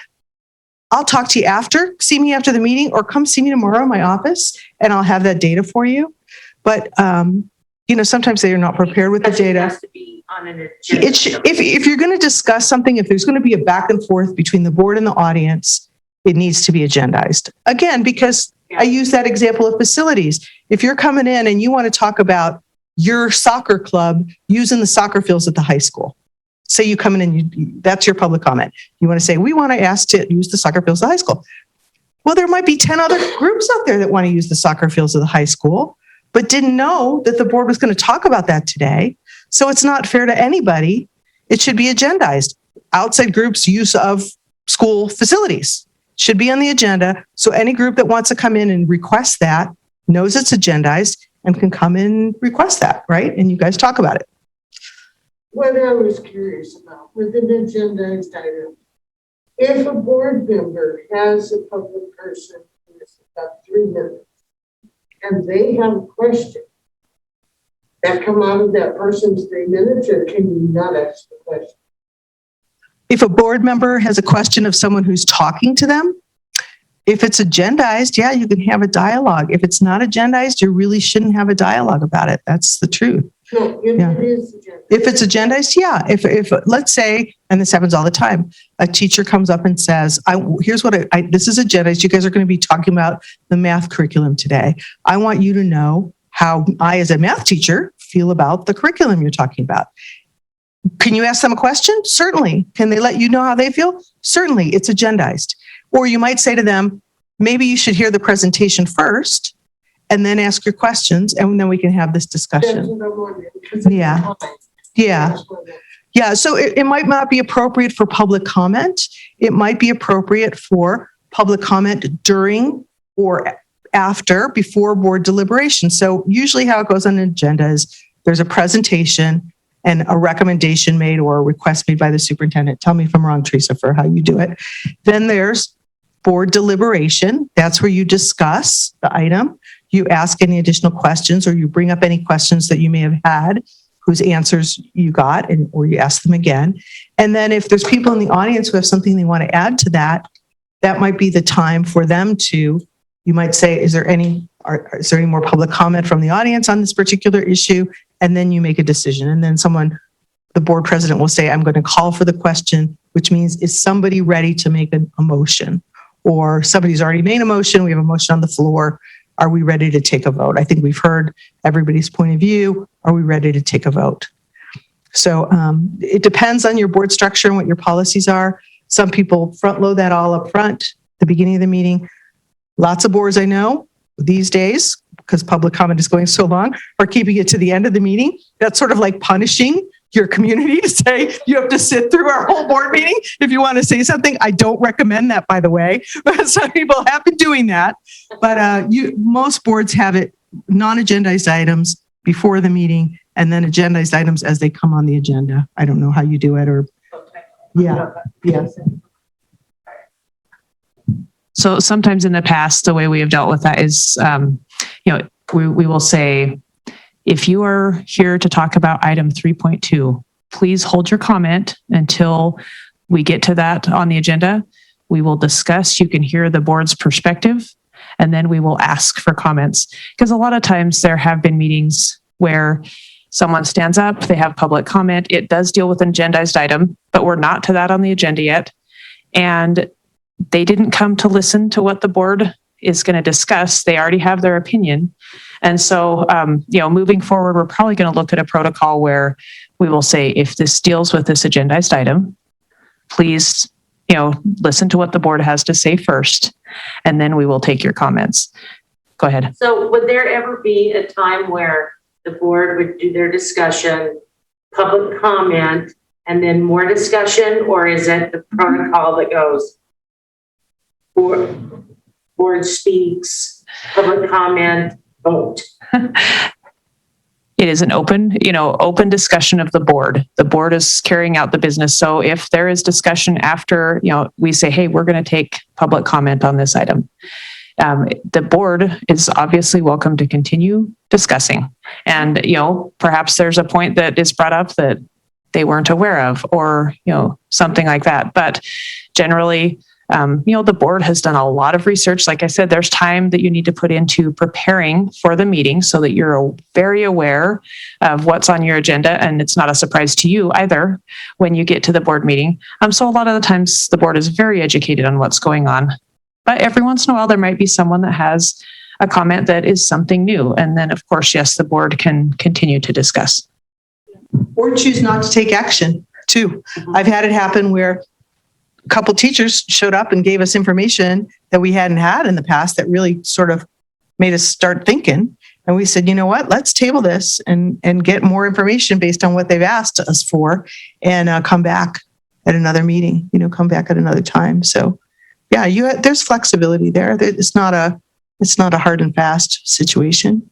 I'll talk to you after, see me after the meeting, or come see me tomorrow in my office and I'll have that data for you. But, sometimes they are not prepared with the data. It has to be on an agenda. If you're going to discuss something, if there's going to be a back and forth between the board and the audience, it needs to be agendized. Again, because I use that example of facilities. If you're coming in and you want to talk about your soccer club using the soccer fields at the high school, say you come in and that's your public comment. You want to say, we want to ask to use the soccer fields at the high school. Well, there might be 10 other groups out there that want to use the soccer fields of the high school, but didn't know that the board was going to talk about that today. So it's not fair to anybody. It should be agendized. outside groups' use of school facilities. Should be on the agenda. So any group that wants to come in and request that knows it's agendized and can come in and request that, right? And you guys talk about it. What I was curious about with an agendized item, if a board member has a public person who is about 3 minutes and they have a question, that come out of that person's 3 minutes, or can you not ask the question? If a board member has a question of someone who's talking to them, if it's agendized, yeah, you can have a dialogue. If it's not agendized, you really shouldn't have a dialogue about it. That's the truth. No, if Yeah. it is agendized. If it's agendized, yeah. If let's say, and this happens all the time, a teacher comes up and says, here's what this is agendized. You guys are going to be talking about the math curriculum today. I want you to know how I, as a math teacher, feel about the curriculum you're talking about. Can you ask them a question? Certainly. Can they let you know how they feel? Certainly. It's agendized. Or you might say to them, maybe you should hear the presentation first and then ask your questions, and then we can have this That's discussion. what I'm wondering, because it's Yeah. time. Yeah. That's what I'm- Yeah. So it might not be appropriate for public comment. It might be appropriate for public comment during or after, before board deliberation. So usually how it goes on an agenda is there's a presentation and a recommendation made or a request made by the superintendent. Tell me if I'm wrong, Teresa, for how you do it. Then there's board deliberation. That's where you discuss the item. You ask any additional questions, or you bring up any questions that you may have had whose answers you got, and or you ask them again. And then if there's people in the audience who have something they want to add to that, that might be the time for them to, you might say, is there any more public comment from the audience on this particular issue? And then you make a decision. And then the board president will say, I'm going to call for the question, which means, is somebody ready to make a motion? Or somebody's already made a motion, we have a motion on the floor. Are we ready to take a vote? I think we've heard everybody's point of view. Are we ready to take a vote? So it depends on your board structure and what your policies are. Some people front load that all up front, the beginning of the meeting. Lots of boards I know these days, because public comment is going so long, are keeping it to the end of the meeting. That's sort of like punishing your community to say, you have to sit through our whole board meeting if you want to say something. I don't recommend that, by the way, but some people have been doing that. But most boards have it non-agendized items before the meeting, and then agendized items as they come on the agenda. I don't know how you do it, or yeah. So sometimes in the past, the way we have dealt with that is, we will say, if you are here to talk about item 3.2, please hold your comment until we get to that on the agenda. We will discuss, you can hear the board's perspective, and then we will ask for comments. Because a lot of times there have been meetings where someone stands up, they have public comment. It does deal with an agendized item, but we're not to that on the agenda yet. And they didn't come to listen to what the board is going to discuss. They already have their opinion. And so, moving forward, we're probably going to look at a protocol where we will say, if this deals with this agendized item, please, listen to what the board has to say first, and then we will take your comments. Go ahead. So would there ever be a time where the board would do their discussion, public comment, and then more discussion? Or is it the protocol that goes, board speaks, public comment, vote? It is an open discussion of the board. The board is carrying out the business. So if there is discussion after, we say, hey, we're going to take public comment on this item. The board is obviously welcome to continue discussing. And, perhaps there's a point that is brought up that they weren't aware of, or, something like that. But generally, the board has done a lot of research. Like I said, there's time that you need to put into preparing for the meeting so that you're very aware of what's on your agenda, and it's not a surprise to you either when you get to the board meeting. So a lot of the times the board is very educated on what's going on, but every once in a while there might be someone that has a comment that is something new. And then of course, yes, the board can continue to discuss. Or choose not to take action too. I've had it happen where a couple teachers showed up and gave us information that we hadn't had in the past that really sort of made us start thinking. And we said, you know what, let's table this and get more information based on what they've asked us for, and come back at another meeting, come back at another time. So yeah, there's flexibility there. It's not a hard and fast situation.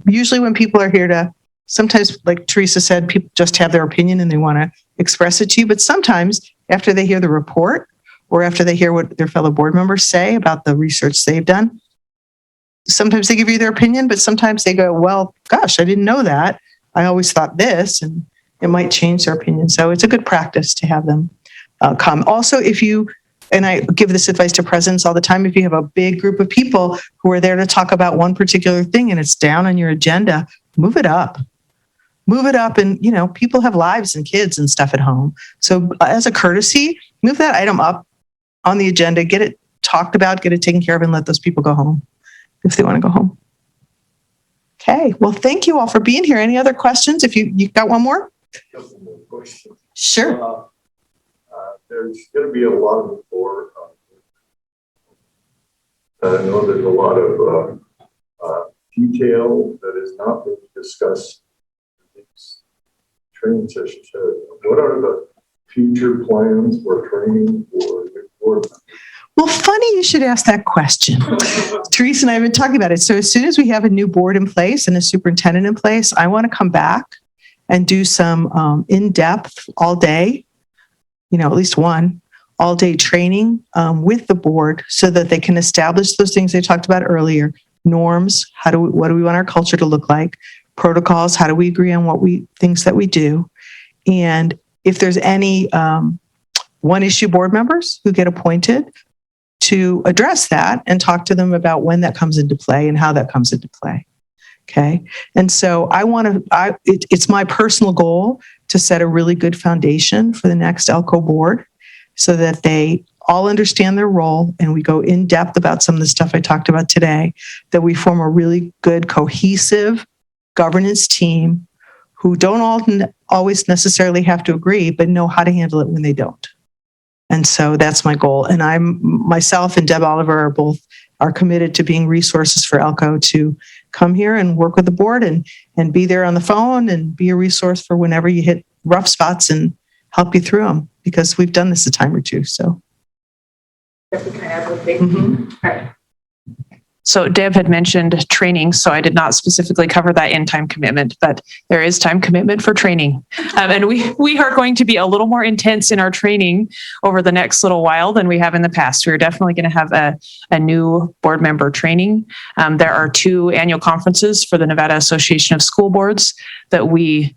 Usually when people are here to, sometimes like Teresa said, people just have their opinion and they want to express it to you. But sometimes after they hear the report or after they hear what their fellow board members say about the research they've done, sometimes they give you their opinion, but sometimes they go, well, gosh, I didn't know that. I always thought this, and it might change their opinion. So it's a good practice to have them come. Also, and I give this advice to presidents all the time, if you have a big group of people who are there to talk about one particular thing and it's down on your agenda, move it up. Move it up. And, people have lives and kids and stuff at home. So as a courtesy, move that item up on the agenda, get it talked about, get it taken care of, and let those people go home if they want to go home. Okay. Well, thank you all for being here. Any other questions? If you got one more? Couple more questions. Sure. There's going to be a lot of report. I know there's a lot of detail that is not being discussed in these training sessions. What are the future plans for training for new board members? Well, funny you should ask that question. Teresa and I have been talking about it. So as soon as we have a new board in place and a superintendent in place, I want to come back and do some in-depth all day, at least one all-day training with the board so that they can establish those things they talked about earlier. Norms, what do we want our culture to look like? Protocols, how do we agree on things that we do? And if there's any one-issue board members who get appointed to address that and talk to them about when that comes into play and how that comes into play. Okay. And so it's my personal goal to set a really good foundation for the next Elko board so that they all understand their role and we go in depth about some of the stuff I talked about today, that we form a really good cohesive governance team who don't always necessarily have to agree, but know how to handle it when they don't. And so that's my goal. And myself and Deb Oliver are committed to being resources for Elko to come here and work with the board and be there on the phone and be a resource for whenever you hit rough spots and help you through them, because we've done this a time or two. So. So Deb had mentioned training, so I did not specifically cover that in time commitment, but there is time commitment for training. And we are going to be a little more intense in our training over the next little while than we have in the past. We're definitely going to have a new board member training. There are 2 annual conferences for the Nevada Association of School Boards that we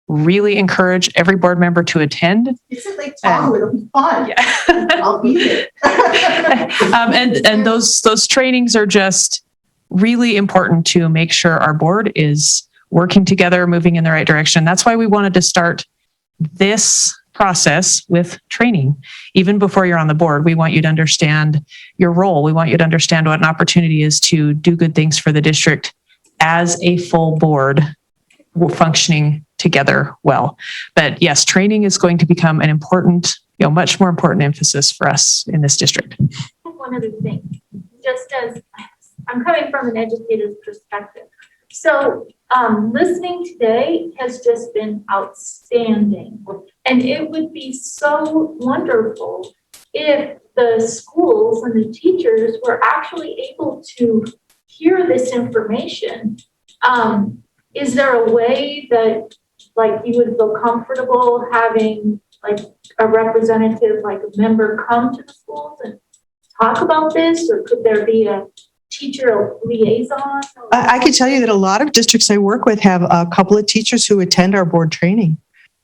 really encourage every board member to attend. It's a Lake Tahoe, it'll be fun. Yeah. I'll be there. And those trainings are just really important to make sure our board is working together, moving in the right direction. That's why we wanted to start this process with training. Even before you're on the board, we want you to understand your role. We want you to understand what an opportunity is to do good things for the district as a full board functioning together well. But yes, training is going to become an important, much more important emphasis for us in this district. One other thing, just as I'm coming from an educator's perspective. So listening today has just been outstanding. And it would be so wonderful if the schools and the teachers were actually able to hear this information. Is there a way that you would feel comfortable having a representative, a member come to the schools and talk about this? Or could there be a teacher liaison? I could tell you that a lot of districts I work with have a couple of teachers who attend our board training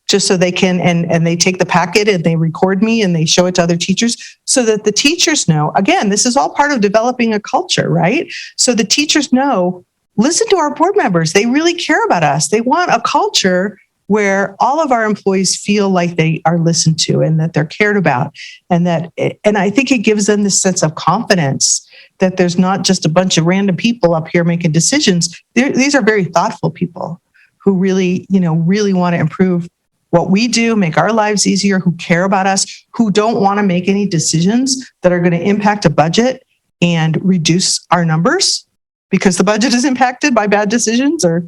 just so they can, and they take the packet and they record me and they show it to other teachers so that the teachers know. Again, this is all part of developing a culture, right? So the teachers know, listen to our board members. They really care about us. They want a culture where all of our employees feel like they are listened to and that they're cared about. And I think it gives them this sense of confidence that there's not just a bunch of random people up here making decisions. These are very thoughtful people who really want to improve what we do, make our lives easier, who care about us, who don't want to make any decisions that are going to impact a budget and reduce our numbers, because the budget is impacted by bad decisions or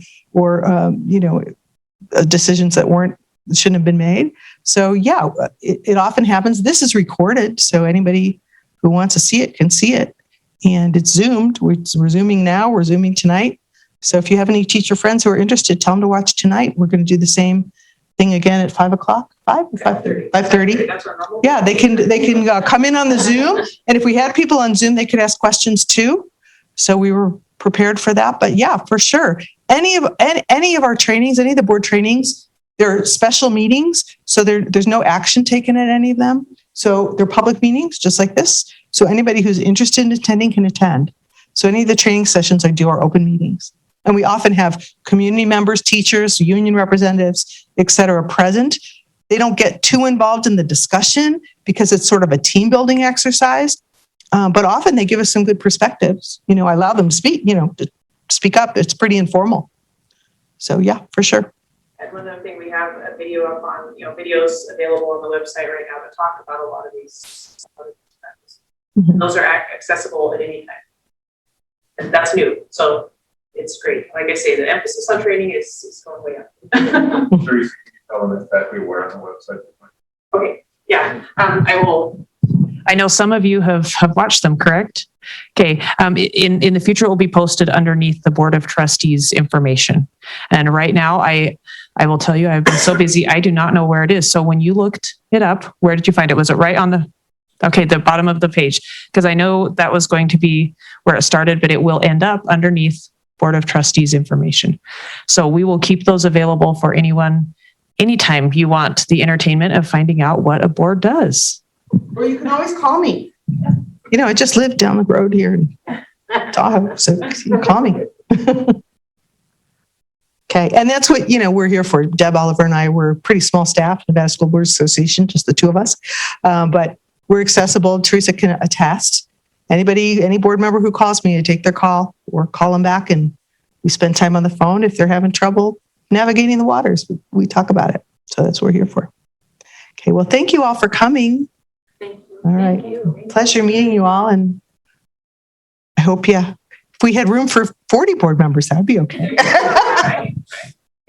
decisions that weren't shouldn't have been made. So yeah, it often happens. This is recorded, so anybody who wants to see it can see it. And it's Zoomed. We're Zooming now. We're Zooming tonight. So if you have any teacher friends who are interested, tell them to watch tonight. We're going to do the same thing again at 5 o'clock, 5:30. That's our normal. Yeah, they can come in on the Zoom. And if we had people on Zoom, they could ask questions too. So we were prepared for that. But yeah, for sure. Any of our trainings, any of the board trainings, they're special meetings. So there's no action taken at any of them. So they're public meetings just like this. So anybody who's interested in attending can attend. So any of the training sessions I do are open meetings. And we often have community members, teachers, union representatives, et cetera, present. They don't get too involved in the discussion because it's sort of a team building exercise. But often they give us some good perspectives. I allow them to speak up. It's pretty informal. So yeah, for sure. And one other thing, we have a video up on, videos available on the website right now that talk about a lot of these. Mhm. Those are accessible at any time. And that's new. So it's great. Like I say, the emphasis on training is going way up. Sure, you can tell them exactly where on the website. Okay, yeah, I will. I know some of you have watched them, correct? Okay, in the future, it will be posted underneath the Board of Trustees information. And right now, I will tell you, I've been so busy, I do not know where it is. So when you looked it up, where did you find it? Was it right on the bottom of the page? Because I know that was going to be where it started, but it will end up underneath Board of Trustees information. So we will keep those available for anyone, anytime you want the entertainment of finding out what a board does. Or you can always call me. I just live down the road here in Tahoe, so you can call me. Okay, and that's what, we're here for. Deb, Oliver, and I, we're a pretty small staff, Nevada School Boards Association, just the two of us. But we're accessible. Teresa can attest. Any board member who calls me, I take their call or call them back, and we spend time on the phone. If they're having trouble navigating the waters, we talk about it. So that's what we're here for. Okay, well, thank you all for coming. Thank you. All right. Pleasure meeting you all. And I hope, if we had room for 40 board members, that'd be okay.